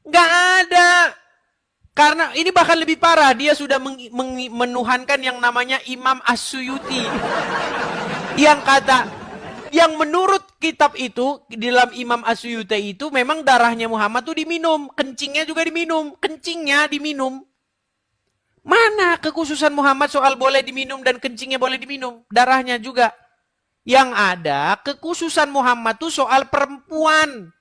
S3: Nggak ada. Karena ini bahkan lebih parah. Dia sudah menuhankan yang namanya Imam As-Suyuti. Yang kata, yang menurut kitab itu, di dalam Imam As-Suyuti itu, memang darahnya Muhammad tuh diminum. Kencingnya juga diminum. Kencingnya diminum. Mana kekhususan Muhammad soal boleh diminum dan kencingnya boleh diminum? Darahnya juga. Yang ada, kekhususan Muhammad tuh soal perempuan.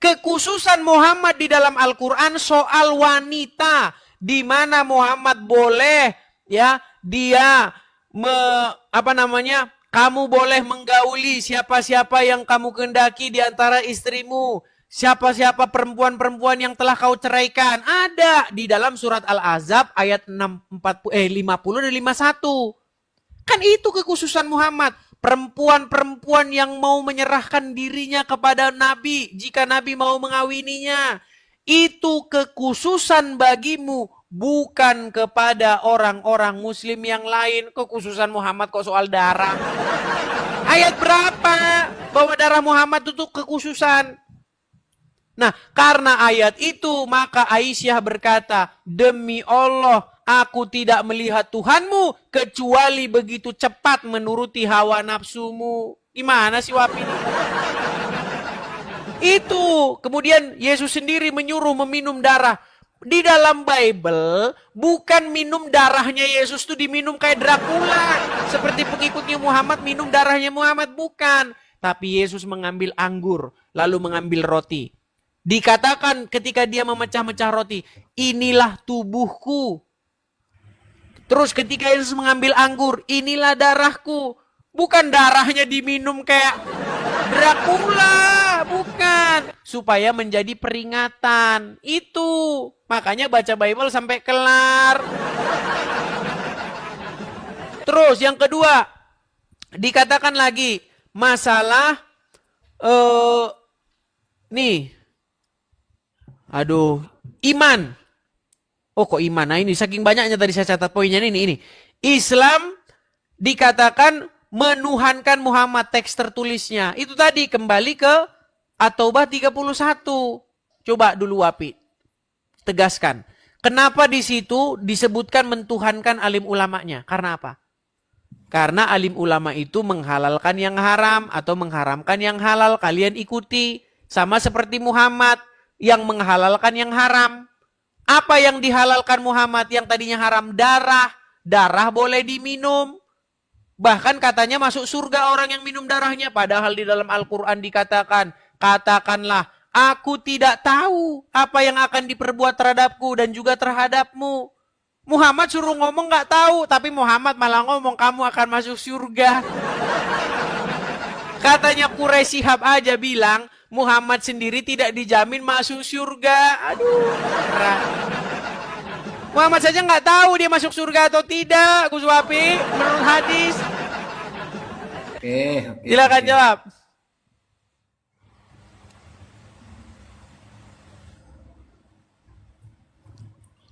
S3: Kekhususan Muhammad di dalam Al-Quran soal wanita. Di mana Muhammad boleh, ya, dia, kamu boleh menggauli siapa-siapa yang kamu kehendaki di antara istrimu. Siapa-siapa perempuan-perempuan yang telah kau ceraikan. Ada di dalam surat Al-Ahzab ayat 50 dan 51. Kan itu kekhususan Muhammad. Perempuan-perempuan yang mau menyerahkan dirinya kepada Nabi jika Nabi mau mengawininya. Itu kekhususan bagimu, bukan kepada orang-orang muslim yang lain. Kekhususan Muhammad kok soal darah. Ayat berapa bahwa darah Muhammad itu kekhususan? Nah, karena ayat itu maka Aisyah berkata, demi Allah, aku tidak melihat Tuhanmu kecuali begitu cepat menuruti hawa nafsumu. Gimana sih Wapi ini? Itu. Kemudian Yesus sendiri menyuruh meminum darah. Di dalam Bible, bukan minum darahnya Yesus itu diminum kayak Dracula. Seperti pengikutnya Muhammad minum darahnya Muhammad. Bukan. Tapi Yesus mengambil anggur, lalu mengambil roti. Dikatakan ketika dia memecah-mecah roti, inilah tubuhku. Terus ketika Yesus mengambil anggur, inilah darahku. Bukan darahnya diminum kayak Dracula, bukan. Supaya menjadi peringatan. Itu. Makanya baca Bible sampai kelar. Terus yang kedua, dikatakan lagi masalah iman. Oh kok iman? Nah ini saking banyaknya tadi saya catat poinnya ini. Islam dikatakan menuhankan Muhammad, teks tertulisnya. Itu tadi kembali ke At-Taubah 31. Coba dulu Wapi tegaskan. Kenapa di situ disebutkan mentuhankan alim ulamanya? Karena apa? Karena alim ulama itu menghalalkan yang haram atau mengharamkan yang halal. Kalian ikuti. Sama seperti Muhammad yang menghalalkan yang haram. Apa yang dihalalkan Muhammad yang tadinya haram? Darah. Darah boleh diminum. Bahkan katanya masuk surga orang yang minum darahnya. Padahal di dalam Al-Quran dikatakan, katakanlah, aku tidak tahu apa yang akan diperbuat terhadapku dan juga terhadapmu. Muhammad suruh ngomong gak tahu, tapi Muhammad malah ngomong kamu akan masuk surga. Katanya Quraisy Shihab aja bilang, Muhammad sendiri tidak dijamin masuk surga. Aduh, berat. Muhammad saja nggak tahu dia masuk surga atau tidak, Gus Wapi, menurut hadis.
S4: Oke.
S3: Silakan jawab.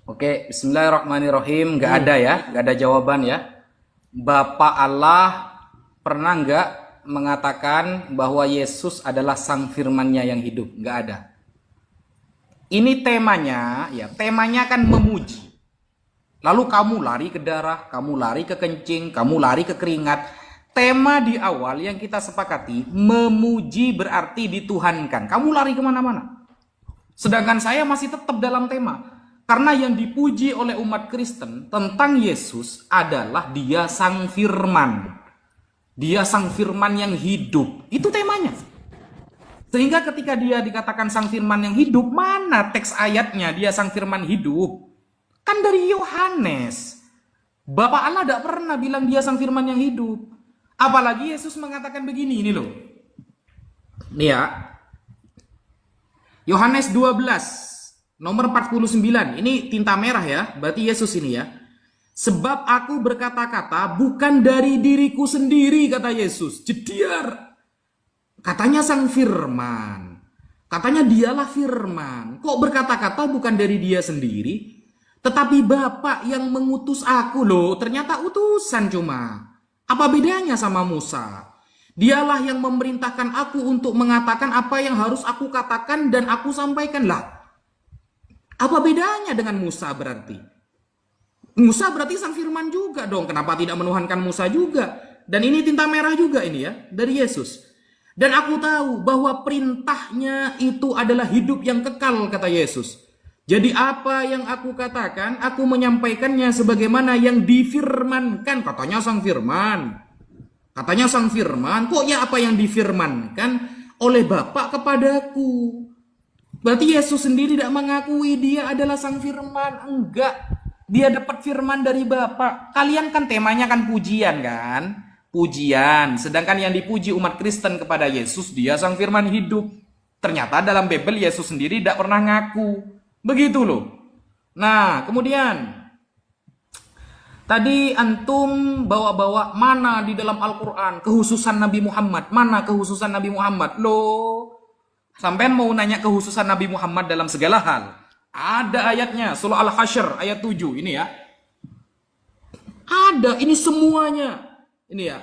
S4: Oke, bismillahirrahmanirrahim. Nggak ada ya, nggak ada jawaban ya. Bapak Allah pernah nggak mengatakan bahwa Yesus adalah sang firman-Nya yang hidup? Nggak ada. Ini temanya, ya temanya kan memuji. Lalu kamu lari ke darah, kamu lari ke kencing, kamu lari ke keringat. Tema di awal yang kita sepakati, memuji berarti dituhankan. Kamu lari kemana-mana. Sedangkan saya masih tetap dalam tema. Karena yang dipuji oleh umat Kristen tentang Yesus adalah dia sang firman. Dia sang firman yang hidup. Itu temanya. Sehingga ketika dia dikatakan sang firman yang hidup, mana teks ayatnya dia sang firman hidup? Kan dari Yohanes. Bapak Allah tidak pernah bilang dia sang firman yang hidup. Apalagi Yesus mengatakan begini, ini loh. Nih ya. Yohanes 12. Nomor 49, ini tinta merah ya, berarti Yesus ini ya. Sebab aku berkata-kata bukan dari diriku sendiri, kata Yesus. Jediar. Katanya sang firman. Katanya dialah firman. Kok berkata-kata bukan dari dia sendiri? Tetapi Bapak yang mengutus aku loh, ternyata utusan cuma. Apa bedanya sama Musa? Dialah yang memerintahkan aku untuk mengatakan apa yang harus aku katakan dan aku sampaikan lah. Apa bedanya dengan Musa berarti? Musa berarti sang firman juga dong. Kenapa tidak menuhankan Musa juga? Dan ini tinta merah juga ini ya. Dari Yesus. Dan aku tahu bahwa perintahnya itu adalah hidup yang kekal, kata Yesus. Jadi apa yang aku katakan, aku menyampaikannya sebagaimana yang difirmankan. Katanya sang firman. Katanya sang firman. Kok ya apa yang difirmankan oleh Bapa kepadaku? Berarti Yesus sendiri tidak mengakui dia adalah sang firman. Enggak. Dia dapat firman dari Bapa. Kalian kan temanya kan pujian kan? Pujian. Sedangkan yang dipuji umat Kristen kepada Yesus, dia sang firman hidup. Ternyata dalam Bible Yesus sendiri tidak pernah ngaku. Begitu loh. Nah, kemudian tadi antum bawa-bawa mana di dalam Al-Quran kehususan Nabi Muhammad. Mana kehususan Nabi Muhammad? Loh. Sampai mau nanya kehususan Nabi Muhammad dalam segala hal. Ada ayatnya. Surah Al-Hasyr ayat 7. Ini ya. Ada. Ini semuanya. Ini ya.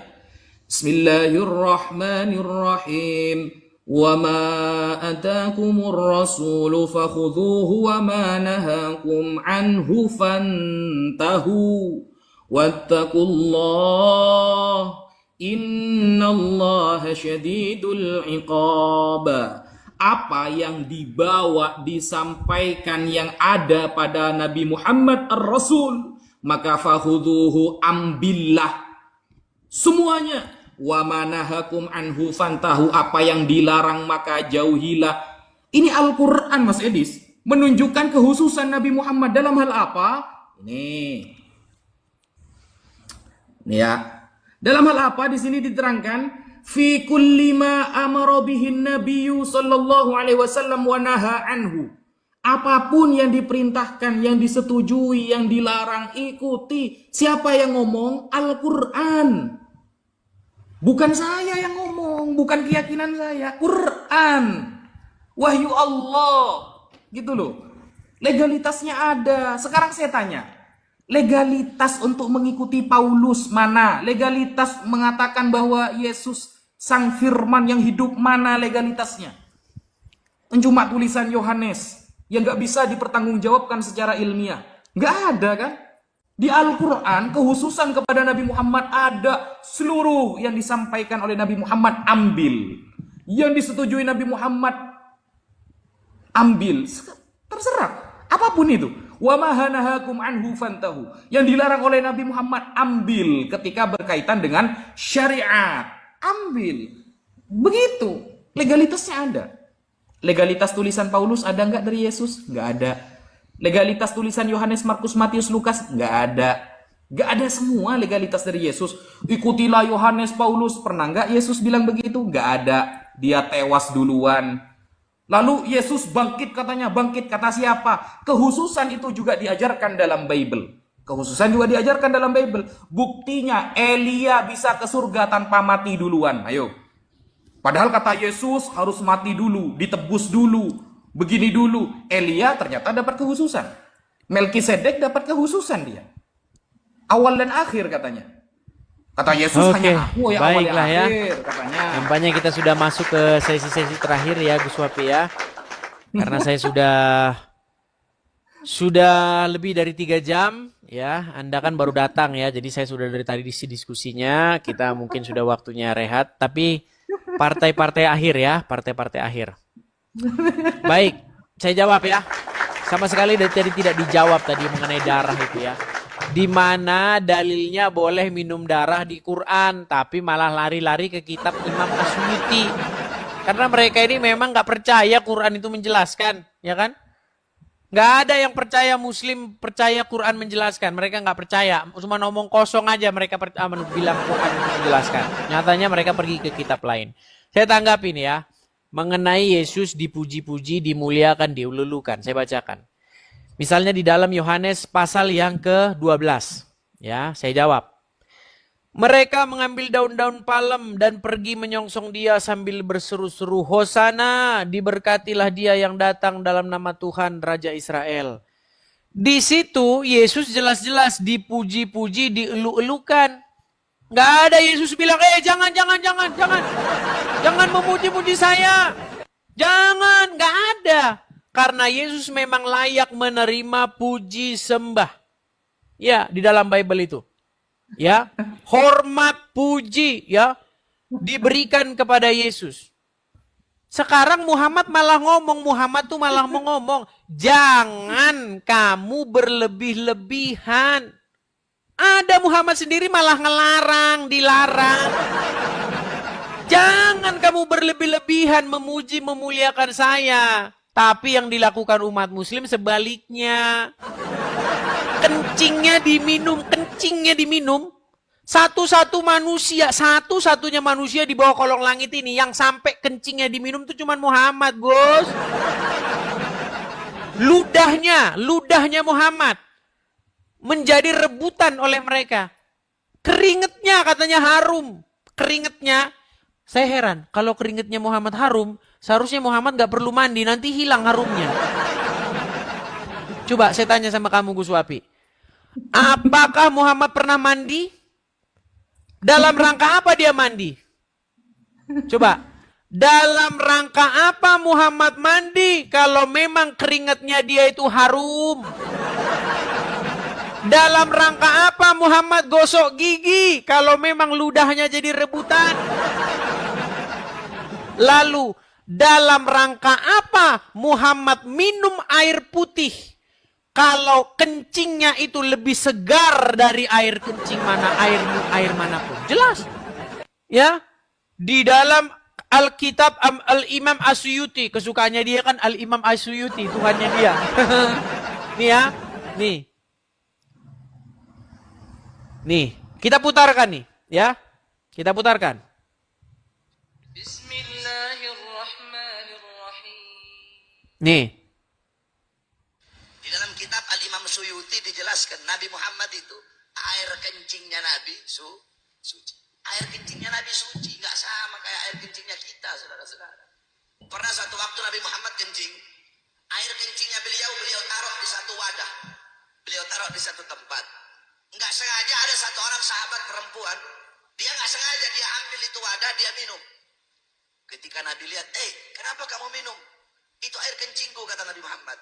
S4: Bismillahirrahmanirrahim. Wa ma atakumur rasulu fakhudhuhu wa ma nahakum anhu fantahu. Wattaqullah. Innallaha syadidul iqab. Apa yang dibawa, disampaikan yang ada pada Nabi Muhammad ar-Rasul, maka fakhudhuhu, ambillah semuanya. Wa manahakum anhu fantahu, apa yang dilarang maka jauhilah. Ini Al-Quran Mas Edis menunjukkan kehususan Nabi Muhammad dalam hal apa? Ini ya. Dalam hal apa di sini diterangkan? Fi kulli ma amara bihin nabiyyu sallallahu alaihi wasallam wa naha anhu. Apapun yang diperintahkan, yang disetujui, yang dilarang, ikuti. Siapa yang ngomong? Al-Quran. Bukan saya yang ngomong, bukan keyakinan saya. Quran. Wahyu Allah. Gitu loh. Legalitasnya ada. Sekarang saya tanya. Legalitas untuk mengikuti Paulus mana? Legalitas mengatakan bahwa Yesus Sang Firman yang hidup mana legalitasnya? Cuma tulisan Yohanes yang gak bisa dipertanggungjawabkan secara ilmiah. Gak ada kan? Di Al-Quran, kehususan kepada Nabi Muhammad ada seluruh yang disampaikan oleh Nabi Muhammad ambil. Yang disetujui Nabi Muhammad ambil. Terserah. Apapun itu. Wa ma hanahakum anhu fantahu. Yang dilarang oleh Nabi Muhammad ambil ketika berkaitan dengan syariat. Ambil. Begitu. Legalitasnya ada. Legalitas tulisan Paulus ada nggak dari Yesus? Nggak ada. Legalitas tulisan Yohanes, Markus, Matius, Lukas? Nggak ada. Nggak ada semua legalitas dari Yesus. Ikutilah Yohanes, Paulus. Pernah nggak Yesus bilang begitu? Nggak ada. Dia tewas duluan. Lalu Yesus bangkit katanya. Bangkit kata siapa? Kehususan itu juga diajarkan dalam Bible. Kehususan juga diajarkan dalam Bible. Buktinya Elia bisa ke surga tanpa mati duluan. Ayo. Padahal kata Yesus harus mati dulu, ditebus dulu, begini dulu. Elia ternyata dapat kehususan. Melkisedek dapat kehususan dia. Awal dan akhir katanya. Kata Yesus hanya aku yang awal dan akhir katanya.
S3: Nampaknya kita sudah masuk ke sesi-sesi terakhir ya Gus Wapi ya. Karena saya sudah lebih dari 3 jam ya. Anda kan baru datang ya. Jadi saya sudah dari tadi diskusinya. Kita mungkin sudah waktunya rehat. Tapi partai-partai akhir ya, partai-partai akhir. Baik, saya jawab ya. Sama sekali dari tadi tidak dijawab tadi mengenai darah itu ya. Di mana dalilnya boleh minum darah di Quran, tapi malah lari-lari ke kitab Imam Asyuti. Karena mereka ini memang nggak percaya Quran itu menjelaskan, ya kan? Nggak ada yang percaya Muslim percaya Quran menjelaskan. Mereka nggak percaya. Cuma ngomong kosong aja mereka bilang Quran itu menjelaskan. Nyatanya mereka pergi ke kitab lain. Saya tanggapin ya. Mengenai Yesus dipuji-puji, dimuliakan, diululukan. Saya bacakan. Misalnya di dalam Yohanes pasal yang ke-12. Ya, saya jawab. Mereka mengambil daun-daun palem dan pergi menyongsong dia sambil berseru-seru, Hosana, diberkatilah dia yang datang dalam nama Tuhan Raja Israel. Di situ Yesus jelas-jelas dipuji-puji, dielu-elukan. Nggak ada Yesus bilang, jangan memuji-puji saya. Jangan, nggak ada. Karena Yesus memang layak menerima puji sembah. Ya, di dalam Bible itu. Ya, hormat puji ya diberikan kepada Yesus. Sekarang Muhammad malah ngomong, jangan kamu berlebih-lebihan. Ada Muhammad sendiri malah ngelarang, dilarang. Jangan kamu berlebih-lebihan memuji, memuliakan saya. Tapi yang dilakukan umat muslim sebaliknya. Kencingnya diminum. Satu-satunya manusia di bawah kolong langit ini yang sampai kencingnya diminum itu cuma Muhammad, Gus. Ludahnya Muhammad menjadi rebutan oleh mereka. Keringetnya katanya harum. Keringetnya, saya heran, kalau keringetnya Muhammad harum, seharusnya Muhammad gak perlu mandi, nanti hilang harumnya. Coba saya tanya sama kamu Gus Wapi. Apakah Muhammad pernah mandi? Dalam rangka apa dia mandi? Coba. Dalam rangka apa Muhammad mandi kalau memang keringatnya dia itu harum? Dalam rangka apa Muhammad gosok gigi kalau memang ludahnya jadi rebutan? Lalu, dalam rangka apa Muhammad minum air putih? Kalau kencingnya itu lebih segar dari air kencing air manapun. Jelas. Ya. Di dalam Alkitab Al-Imam Asyuti. Kesukaannya dia kan Al-Imam Asyuti. Tuhannya dia. Nih ya. Nih. Kita putarkan nih. Ya. Kita putarkan. Nih.
S6: Di dalam kitab Al-Imam Suyuti dijelaskan Nabi Muhammad itu air kencingnya Nabi suci. Air kencingnya Nabi suci, nggak sama kayak air kencingnya kita, saudara-saudara. Pernah satu waktu Nabi Muhammad kencing, air kencingnya beliau taruh di satu wadah, beliau taruh di satu tempat. Nggak sengaja ada satu orang sahabat perempuan, dia nggak sengaja dia ambil itu wadah, dia minum. Ketika Nabi lihat, kenapa kamu minum? Itu air kencingku, kata Nabi Muhammad.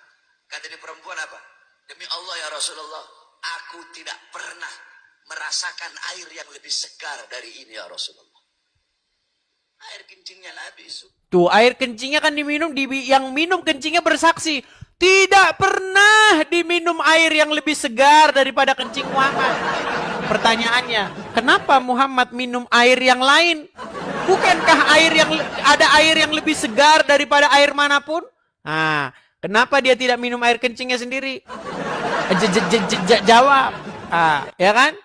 S6: Kata dia perempuan apa? Demi Allah ya Rasulullah, aku tidak pernah merasakan air yang lebih segar dari ini ya Rasulullah. Air kencingnya Nabi.
S3: Tuh, air kencingnya kan diminum, yang minum kencingnya bersaksi. Tidak pernah diminum air yang lebih segar daripada kencing Muhammad. Pertanyaannya, kenapa Muhammad minum air yang lain? Bukankah ada air yang lebih segar daripada air manapun? Nah, kenapa dia tidak minum air kencingnya sendiri? Jawab. Ya kan?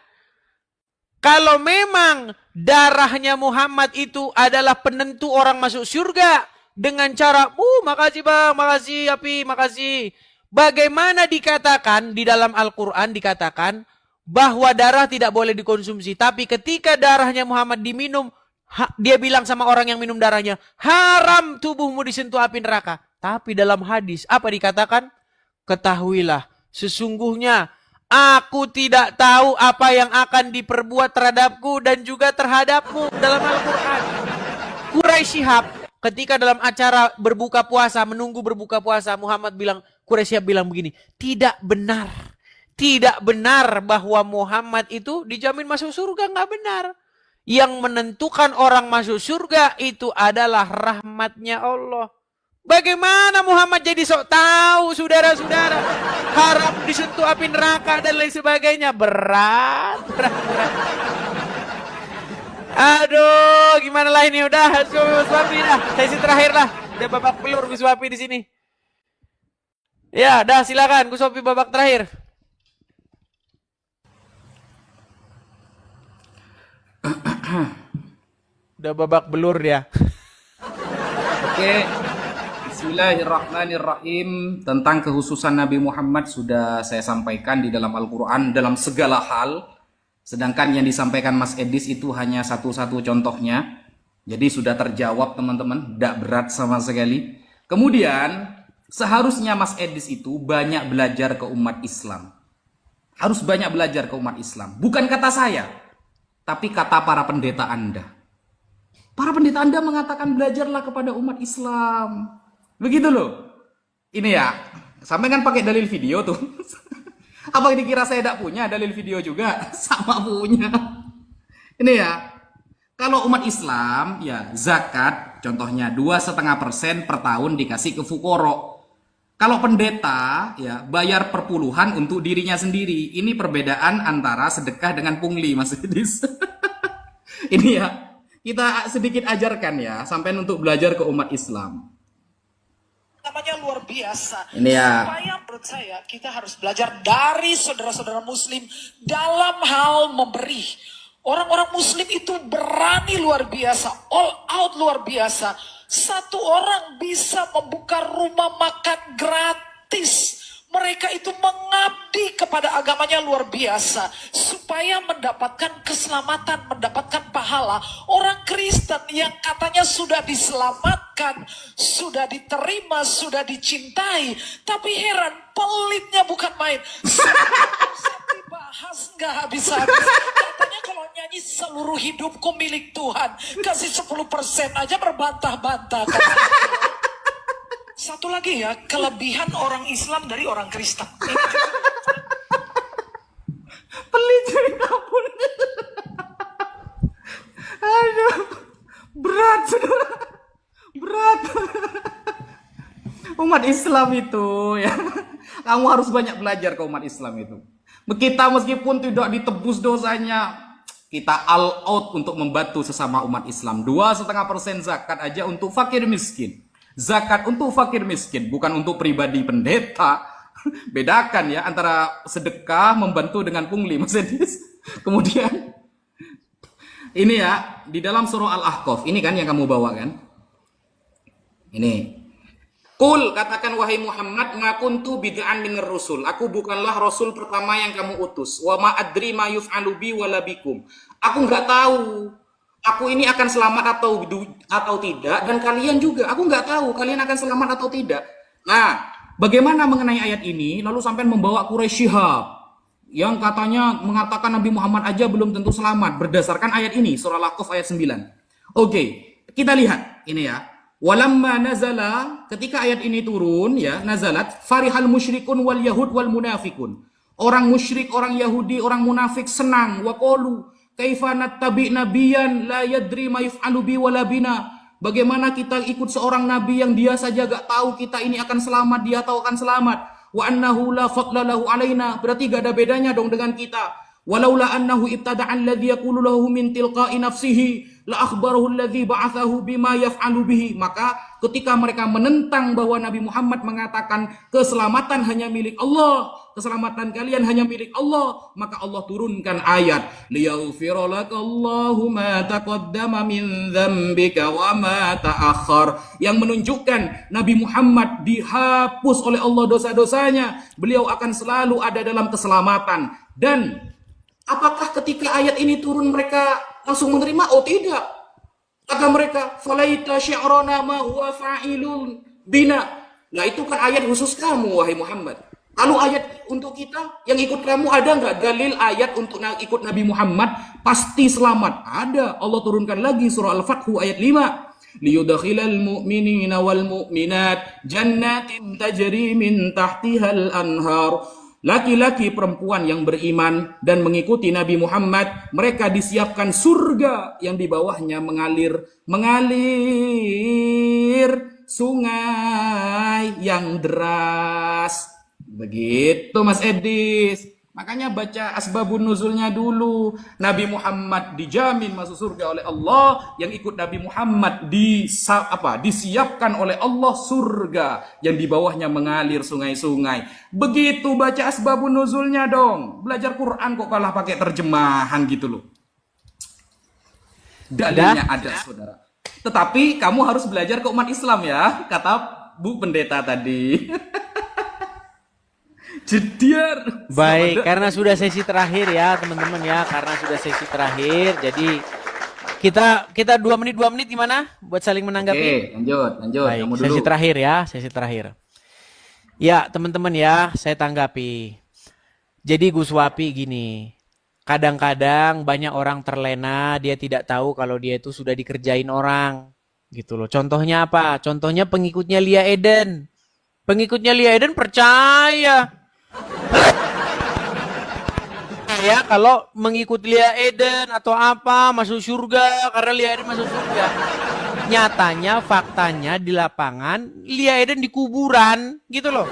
S3: Kalau memang darahnya Muhammad itu adalah penentu orang masuk surga dengan cara, makasih bang, makasih Api, makasih. Bagaimana dikatakan di dalam Al-Quran dikatakan bahwa darah tidak boleh dikonsumsi. Tapi ketika darahnya Muhammad diminum, dia bilang sama orang yang minum darahnya, haram tubuhmu disentuh api neraka. Tapi dalam hadis, apa dikatakan? Ketahuilah, sesungguhnya aku tidak tahu apa yang akan diperbuat terhadapku dan juga terhadapmu dalam Al-Quran. Quraisy Shihab ketika dalam acara berbuka puasa, menunggu berbuka puasa, Quraisy Shihab bilang begini, tidak benar bahwa Muhammad itu dijamin masuk surga, nggak benar. Yang menentukan orang masuk surga itu adalah rahmatnya Allah. Bagaimana Muhammad jadi sok tahu, saudara-saudara? Haram disentuh api neraka dan lain sebagainya. Berat. Aduh, gimana lah ini? Udah, Gus Wapi dah. Sesi terakhir lah. Udah babak belur Gus Wapi di sini. Ya, dah silakan Gus Wapi babak terakhir. Udah babak belur dia.
S4: Oke. Bismillahirrahmanirrahim. Tentang kekhususan Nabi Muhammad sudah saya sampaikan di dalam Al-Quran dalam segala hal. Sedangkan yang disampaikan Mas Edis itu hanya satu-satu contohnya. Jadi sudah terjawab teman-teman, tidak berat sama sekali. Kemudian seharusnya Mas Edis itu banyak belajar ke umat Islam. Harus banyak belajar ke umat Islam. Bukan kata saya, tapi kata para pendeta Anda. Para pendeta Anda mengatakan belajarlah kepada umat Islam. Begitu loh. Ini ya, sampai kan pakai dalil video tuh. Apa dikira saya tidak punya dalil video juga? Sama punya. Ini ya, kalau umat Islam ya zakat contohnya 2,5% per tahun dikasih ke fukoro. Kalau pendeta ya bayar perpuluhan untuk dirinya sendiri. Ini perbedaan antara sedekah dengan pungli, Mas Idris. Ini ya, kita sedikit ajarkan ya, sampai untuk belajar ke umat Islam.
S7: Namanya luar biasa.
S4: Ini ya.
S7: Supaya menurut saya kita harus belajar dari saudara-saudara muslim dalam hal memberi. Orang-orang muslim itu berani luar biasa, all out luar biasa. Satu orang bisa membuka rumah makan gratis. Mereka itu mengabdi kepada agamanya luar biasa. Supaya mendapatkan keselamatan, mendapatkan pahala. Orang Kristen yang katanya sudah diselamatkan, sudah diterima, sudah dicintai. Tapi heran, pelitnya bukan main. Dibahas nggak habis-habis. Katanya kalau nyanyi seluruh hidupku milik Tuhan. Kasih 10% aja berbantah-bantah. Satu lagi ya, kelebihan orang Islam dari orang Kristen.
S4: Pelit cerita pun. Aduh, berat saudara. Berat. Umat Islam itu ya. Kamu harus banyak belajar ke umat Islam itu. Kita meskipun tidak ditebus dosanya, kita all out untuk membantu sesama umat Islam. 2,5% zakat aja untuk fakir miskin. Zakat untuk fakir miskin, bukan untuk pribadi pendeta. Bedakan ya antara sedekah membantu dengan pungli, Mas Edis. Kemudian Ini ya, di dalam surah Al-Ahqaf. Ini kan yang kamu bawa kan? Ini. Qul, katakan wahai Muhammad, ma kuntu bid'an minar rusul. Aku bukanlah rasul pertama yang kamu utus. Wa ma adri ma yuf'alu bi wala bikum. Aku nggak tahu. Aku ini akan selamat atau tidak, dan kalian juga. Aku nggak tahu kalian akan selamat atau tidak. Nah, bagaimana mengenai ayat ini? Lalu sampai membawa Quraisy Syihab yang katanya mengatakan Nabi Muhammad aja belum tentu selamat berdasarkan ayat ini, surah Al-Ahqaf ayat 9. Oke, kita lihat ini ya. Walamma nazala, ketika ayat ini turun ya, nazalat farihal musyrikun wal yahud wal munafikun. Orang musyrik, orang Yahudi, orang munafik senang, waqalu kaifa nattabi nabiyan la yadri ma yaf'alu bi wala bina. Bagaimana kita ikut seorang nabi yang dia saja gak tahu kita ini akan selamat, dia tahu akan selamat. Wa annahu la fadla lahu alaina, berarti gak ada bedanya dong dengan kita. Walaula annahu ibtada'a alladhi yaqulu lahu min tilqa'i nafsihi la akhbarahu alladhi ba'athahu bima yaf'alu bihi. Maka ketika mereka menentang bahwa Nabi Muhammad mengatakan keselamatan hanya milik Allah, keselamatan kalian hanya milik Allah, maka Allah turunkan ayat liyaghfira lakallahu ma taqaddama min dzambika wa ma ta'akhkhar, yang menunjukkan Nabi Muhammad dihapus oleh Allah dosa-dosanya, beliau akan selalu ada dalam keselamatan. Dan apakah ketika ayat ini turun mereka langsung menerima? Oh tidak. Kata mereka, falaita syi'rana ma huwa fa'ilun bina. Nah itu kan ayat khusus kamu wahai Muhammad. Lalu ayat untuk kita yang ikut kamu ada nggak dalil ayat untuk ikut Nabi Muhammad pasti selamat? Ada. Allah turunkan lagi surah Al-Fath ayat 5. Liyudkhilal mu'minina wal mu'minat jannatin tajri min tahtihal anhar. Laki-laki perempuan yang beriman dan mengikuti Nabi Muhammad, mereka disiapkan surga yang di bawahnya mengalir sungai yang deras. Begitu Mas Edis. Makanya baca asbabun nuzulnya dulu. Nabi Muhammad dijamin masuk surga oleh Allah, yang ikut Nabi Muhammad disiapkan oleh Allah surga yang di bawahnya mengalir sungai-sungai. Begitu baca asbabun nuzulnya dong. Belajar Quran kok kalah pakai terjemahan gitu loh. Dalilnya ada, saudara. Tetapi kamu harus belajar ke umat Islam ya, kata Bu Pendeta tadi. Jediar.
S3: Baik, karena sudah sesi terakhir ya teman-teman ya, karena sudah sesi terakhir, jadi kita 2 menit gimana buat saling menanggapi?
S4: Oke, lanjut.
S3: Baik,
S4: Kamu dulu.
S3: sesi terakhir ya, sesi terakhir. Ya teman-teman ya, saya tanggapi. Jadi Gus Wapi gini, kadang-kadang banyak orang terlena, dia tidak tahu kalau dia itu sudah dikerjain orang, gitu loh. Contohnya apa? Contohnya pengikutnya Lia Eden. Pengikutnya Lia Eden percaya. Ya kalau mengikuti Lia Eden atau apa masuk surga karena Lia Eden masuk surga. Nyatanya faktanya di lapangan Lia Eden di kuburan gitu loh.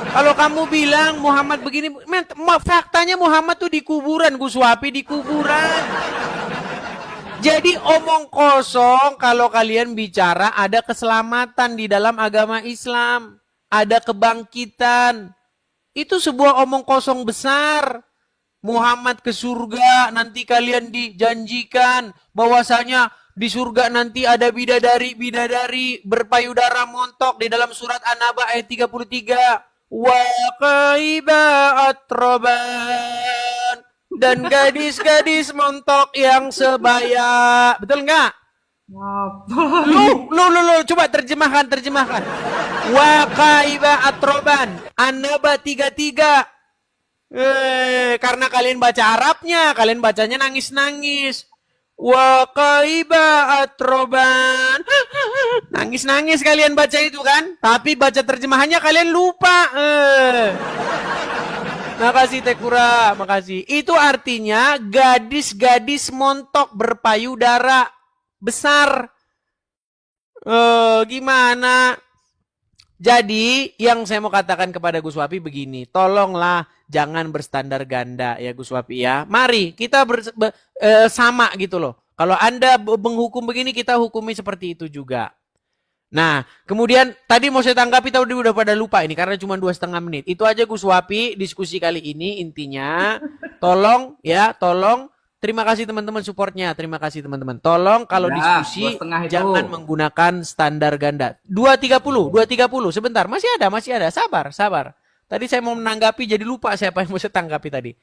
S3: Kalau kamu bilang Muhammad begini, faktanya Muhammad tuh di kuburan, Gus Wapi di kuburan. Jadi omong kosong kalau kalian bicara ada keselamatan di dalam agama Islam, ada kebangkitan. Itu sebuah omong kosong besar. Muhammad ke surga, nanti kalian dijanjikan bahwasanya di surga nanti ada bidadari berpayudara montok di dalam surat An-Naba ayat 33. Wa qaiba atroban, dan gadis-gadis montok yang sebaya. Betul nggak? Lu, coba terjemahkan. Wa qaiba atroban, An-Naba 33. Karena kalian baca Arabnya, kalian bacanya nangis-nangis. Wa qaiba atroban. Nangis-nangis kalian baca itu kan? Tapi baca terjemahannya kalian lupa. Makasih Tekura, makasih. Itu artinya gadis-gadis montok berpayudara besar. Gimana? Jadi yang saya mau katakan kepada Gus Wapi begini, tolonglah jangan berstandar ganda ya Gus Wapi ya. Mari kita sama gitu loh. Kalau Anda menghukum begini, kita hukumi seperti itu juga. Nah, kemudian tadi mau saya tanggapi tapi udah pada lupa ini karena cuma 2,5 menit. Itu aja Gus Wapi diskusi kali ini intinya. Tolong Terima kasih teman-teman supportnya. Terima kasih teman-teman. Tolong kalau
S4: Ya,
S3: diskusi
S4: 2,5 itu.
S3: jangan menggunakan standar ganda. 2.30. Sebentar, masih ada. Sabar. Tadi saya mau menanggapi jadi lupa siapa yang mau saya tanggapi tadi.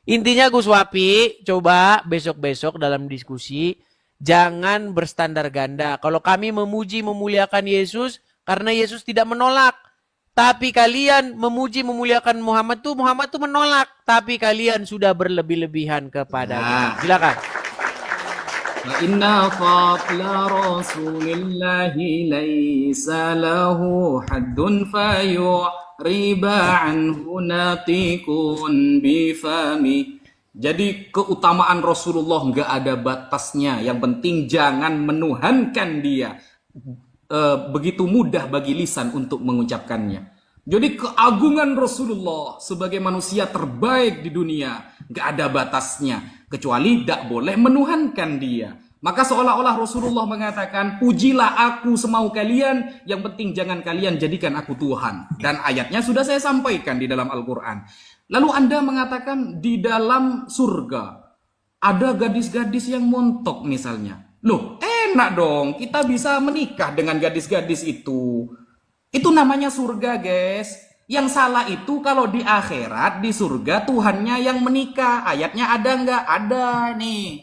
S3: Intinya Gus Wapi, coba besok-besok dalam diskusi jangan berstandar ganda. Kalau kami memuji memuliakan Yesus karena Yesus tidak menolak. Tapi kalian memuji memuliakan Muhammad tuh menolak. Tapi kalian sudah berlebih-lebihan kepadanya.
S4: Nah.
S3: Silakan.
S4: Wa inna fadla rasulillahi laisa lahu haddun fayuriba anhu natikun bifami. Jadi keutamaan Rasulullah nggak ada batasnya. Yang penting jangan menuhankan dia. Begitu mudah bagi lisan untuk mengucapkannya. Jadi keagungan Rasulullah sebagai manusia terbaik di dunia nggak ada batasnya, kecuali tidak boleh menuhankan dia. Maka seolah-olah Rasulullah mengatakan, pujilah aku semau kalian, yang penting jangan kalian jadikan aku Tuhan. Dan ayatnya sudah saya sampaikan di dalam Al-Quran. Lalu Anda mengatakan di dalam surga ada gadis-gadis yang montok misalnya. Loh, enak dong, kita bisa menikah dengan gadis-gadis itu. Itu namanya surga, guys. Yang salah itu kalau di akhirat, di surga, Tuhannya yang menikah. Ayatnya ada nggak? Ada nih.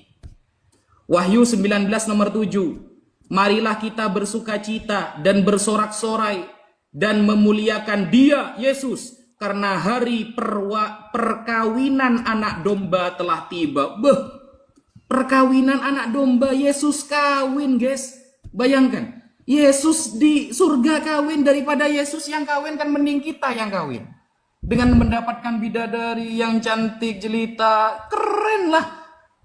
S4: Wahyu 19 nomor 7. Marilah kita bersukacita dan bersorak-sorai dan memuliakan Dia, Yesus. Karena hari perkawinan anak domba telah tiba. Perkawinan anak domba, Yesus kawin, guys. Bayangkan, Yesus di surga kawin, daripada Yesus yang kawin kan mending kita yang kawin. Dengan mendapatkan bidadari yang cantik jelita, keren lah.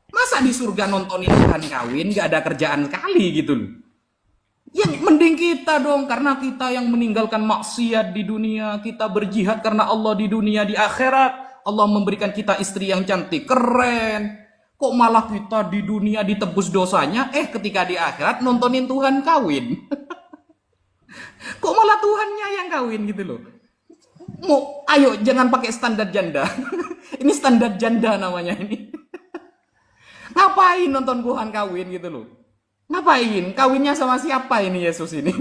S4: Masa di surga nontonin Tuhan kawin, gak ada kerjaan sekali gitu loh. Yang mending kita dong, karena kita yang meninggalkan maksiat di dunia, kita berjihad karena Allah di dunia, di akhirat Allah memberikan kita istri yang cantik, keren. Kok malah kita di dunia ditebus dosanya, ketika di akhirat nontonin Tuhan kawin. Kok malah Tuhannya yang kawin gitu loh. Ayo jangan pakai standar janda. Ini standar janda namanya ini. Ngapain nonton Tuhan kawin gitu loh. Ngapain? Kawinnya sama siapa ini Yesus ini?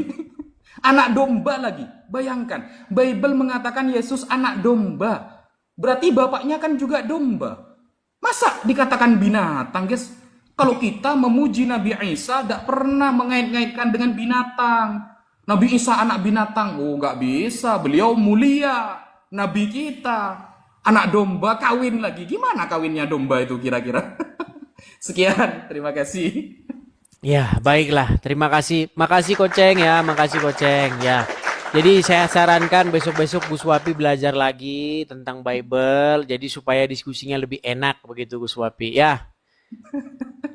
S4: Anak domba lagi. Bayangkan, Bible mengatakan Yesus anak domba. Berarti bapaknya kan juga domba. Masa dikatakan binatang, guys? Kalau kita memuji Nabi Isa, tidak pernah mengait-ngaitkan dengan binatang. Nabi Isa anak binatang. Oh, nggak bisa. Beliau mulia. Nabi kita. Anak domba kawin lagi. Gimana kawinnya domba itu kira-kira? Sekian. Terima kasih.
S3: Ya, baiklah. Terima kasih. Makasih Koceng ya. Makasih Koceng ya. Jadi saya sarankan besok-besok Gus Wapi belajar lagi tentang Bible. Jadi supaya diskusinya lebih enak begitu Gus Wapi ya.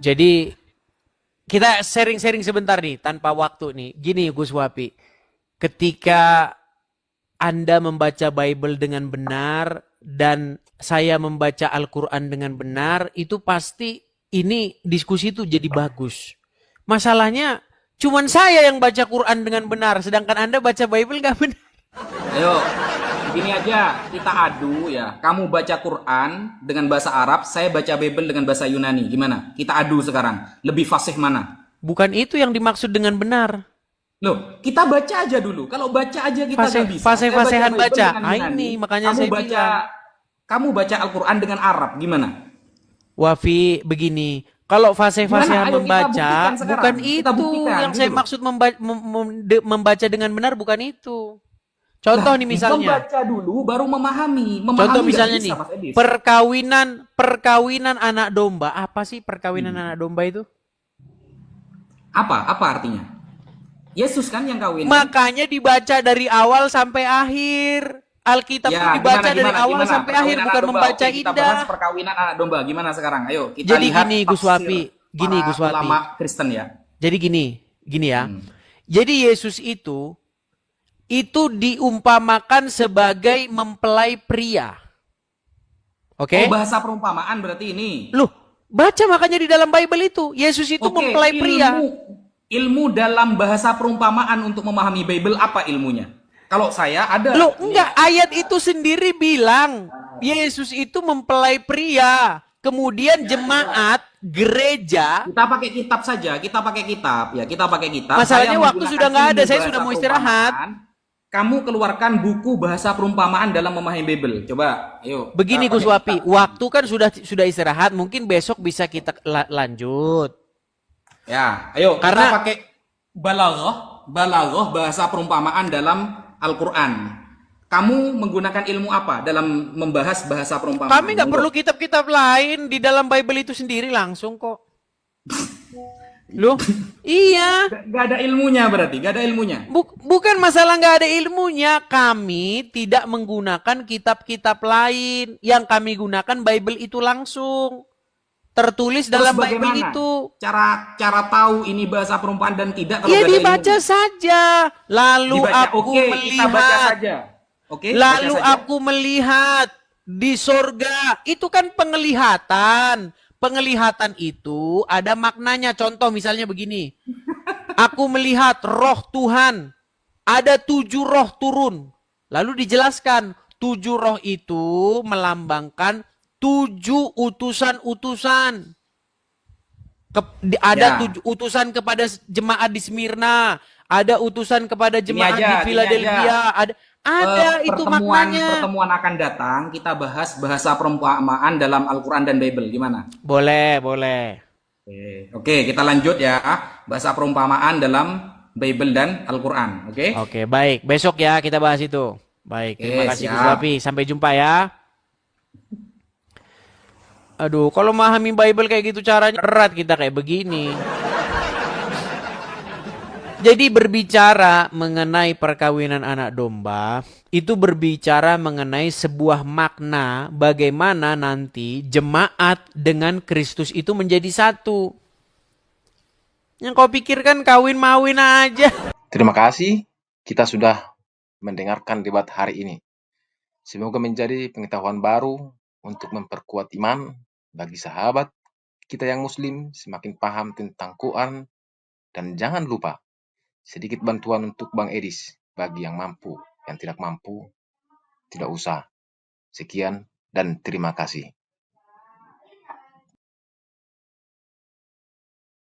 S3: Jadi kita sharing-sharing sebentar nih tanpa waktu nih. Gini Gus Wapi. Ketika Anda membaca Bible dengan benar dan saya membaca Al-Quran dengan benar, itu pasti ini diskusi itu jadi bagus. Masalahnya cuman saya yang baca Quran dengan benar, sedangkan Anda baca Bible gak benar.
S4: Ayo, gini aja, kita adu ya. Kamu baca Quran dengan bahasa Arab, saya baca Bible dengan bahasa Yunani. Gimana? Kita adu sekarang. Lebih fasih mana?
S3: Bukan itu yang dimaksud dengan benar.
S4: Loh, kita baca aja dulu. Kalau baca aja kita nggak bisa.
S3: Fasih-fasihan baca. Ini makanya saya bilang.
S4: Kamu baca Al-Quran dengan Arab, gimana?
S3: Wafi, begini. Kalau fasih-fasihan membaca, bukan itu yang saya maksud membaca dengan benar, bukan itu. Contoh nih misalnya.
S4: Membaca dulu, baru memahami.
S3: Contoh misalnya nih, perkawinan anak domba. Apa sih perkawinan anak domba itu?
S4: Apa artinya? Yesus kan yang kawin.
S3: Makanya dibaca dari awal sampai akhir. Alkitab itu dibaca dari awal sampai akhir, bukan membaca indah. Kita bahas
S4: perkawinan anak domba. Gimana sekarang? Ayo kita
S3: jadi
S4: lihat.
S3: Jadi gini Gus Wapi.
S4: Ulama Kristen ya.
S3: Jadi gini ya. Jadi Yesus itu diumpamakan sebagai mempelai pria. Oke?
S4: Oh, bahasa perumpamaan berarti ini.
S3: Loh, baca makanya di dalam Bible itu. Yesus itu mempelai pria.
S4: Ilmu dalam bahasa perumpamaan untuk memahami Bible apa ilmunya? Kalau saya ada.
S3: Loh, enggak. Ayat itu sendiri bilang Yesus itu mempelai pria. Kemudian jemaat gereja,
S4: Kita pakai kitab saja, kita pakai kitab. Ya, kita pakai kitab.
S3: masalahnya
S4: Saya
S3: waktu
S4: menggunakan
S3: sudah nggak ada,
S4: ilmu
S3: saya
S4: bahasa
S3: sudah mau istirahat.
S4: perumpamaan. Kamu keluarkan buku bahasa perumpamaan dalam memahami Bible. Coba, ayo.
S3: Begini
S4: kita
S3: Gus
S4: pakai
S3: Wapi,
S4: kitab.
S3: waktu kan sudah istirahat, mungkin besok bisa kita lanjut.
S4: Ya, ayo
S3: Karena-
S4: kita pakai balaghah bahasa perumpamaan dalam Al-Qur'an. Kamu menggunakan ilmu apa dalam membahas bahasa perumpamaan?
S3: Kami nggak
S4: Monggo.
S3: perlu kitab-kitab lain, di dalam Bible itu sendiri langsung kok. Loh, iya.
S4: Gak ada ilmunya berarti, gak ada ilmunya.
S3: Bukan masalah nggak ada ilmunya, kami tidak menggunakan kitab-kitab lain. Yang kami gunakan Bible itu langsung. Tertulis
S4: Terus
S3: dalam Bible
S4: bagaimana
S3: itu.
S4: cara tahu ini bahasa perumpamaan dan tidak kalau
S3: Ya
S4: gak ada
S3: dibaca
S4: ilmunya?
S3: saja. Lalu
S4: Dibaca,
S3: aku
S4: oke, kita baca
S3: melihat.
S4: saja. Oke,
S3: Lalu
S4: baca saja.
S3: aku melihat di sorga. Itu kan penglihatan. Penglihatan itu ada maknanya. Contoh misalnya begini. Aku melihat roh Tuhan. Ada 7 roh turun. Lalu dijelaskan. 7 roh itu melambangkan 7 utusan-utusan. Ada
S4: Ya.
S3: 7 utusan kepada jemaat di Smyrna. Ada utusan kepada jemaat di
S4: Gini
S3: Philadelphia. Ada itu maknanya.
S4: Pertemuan akan datang, kita bahas bahasa perumpamaan dalam Al-Quran dan Bible. Gimana?
S3: Boleh.
S4: Oke, kita lanjut ya. Bahasa perumpamaan dalam Bible dan Al-Quran. Oke?
S3: Oke, baik. Besok ya kita bahas itu. Baik, terima kasih Gus
S4: siap.
S3: Wapi. Sampai jumpa ya. Aduh, kalau memahami Bible kayak gitu caranya erat kita kayak begini. Jadi berbicara mengenai perkawinan anak domba, itu berbicara mengenai sebuah makna bagaimana nanti jemaat dengan Kristus itu menjadi satu. Yang kau pikirkan kawin-mawin aja.
S1: Terima kasih, kita sudah mendengarkan debat hari ini. Semoga menjadi pengetahuan baru untuk memperkuat iman bagi sahabat kita yang muslim semakin paham tentang Quran. Dan jangan lupa, sedikit bantuan untuk Bang Edis bagi yang mampu, yang tidak mampu, tidak usah. Sekian dan terima kasih.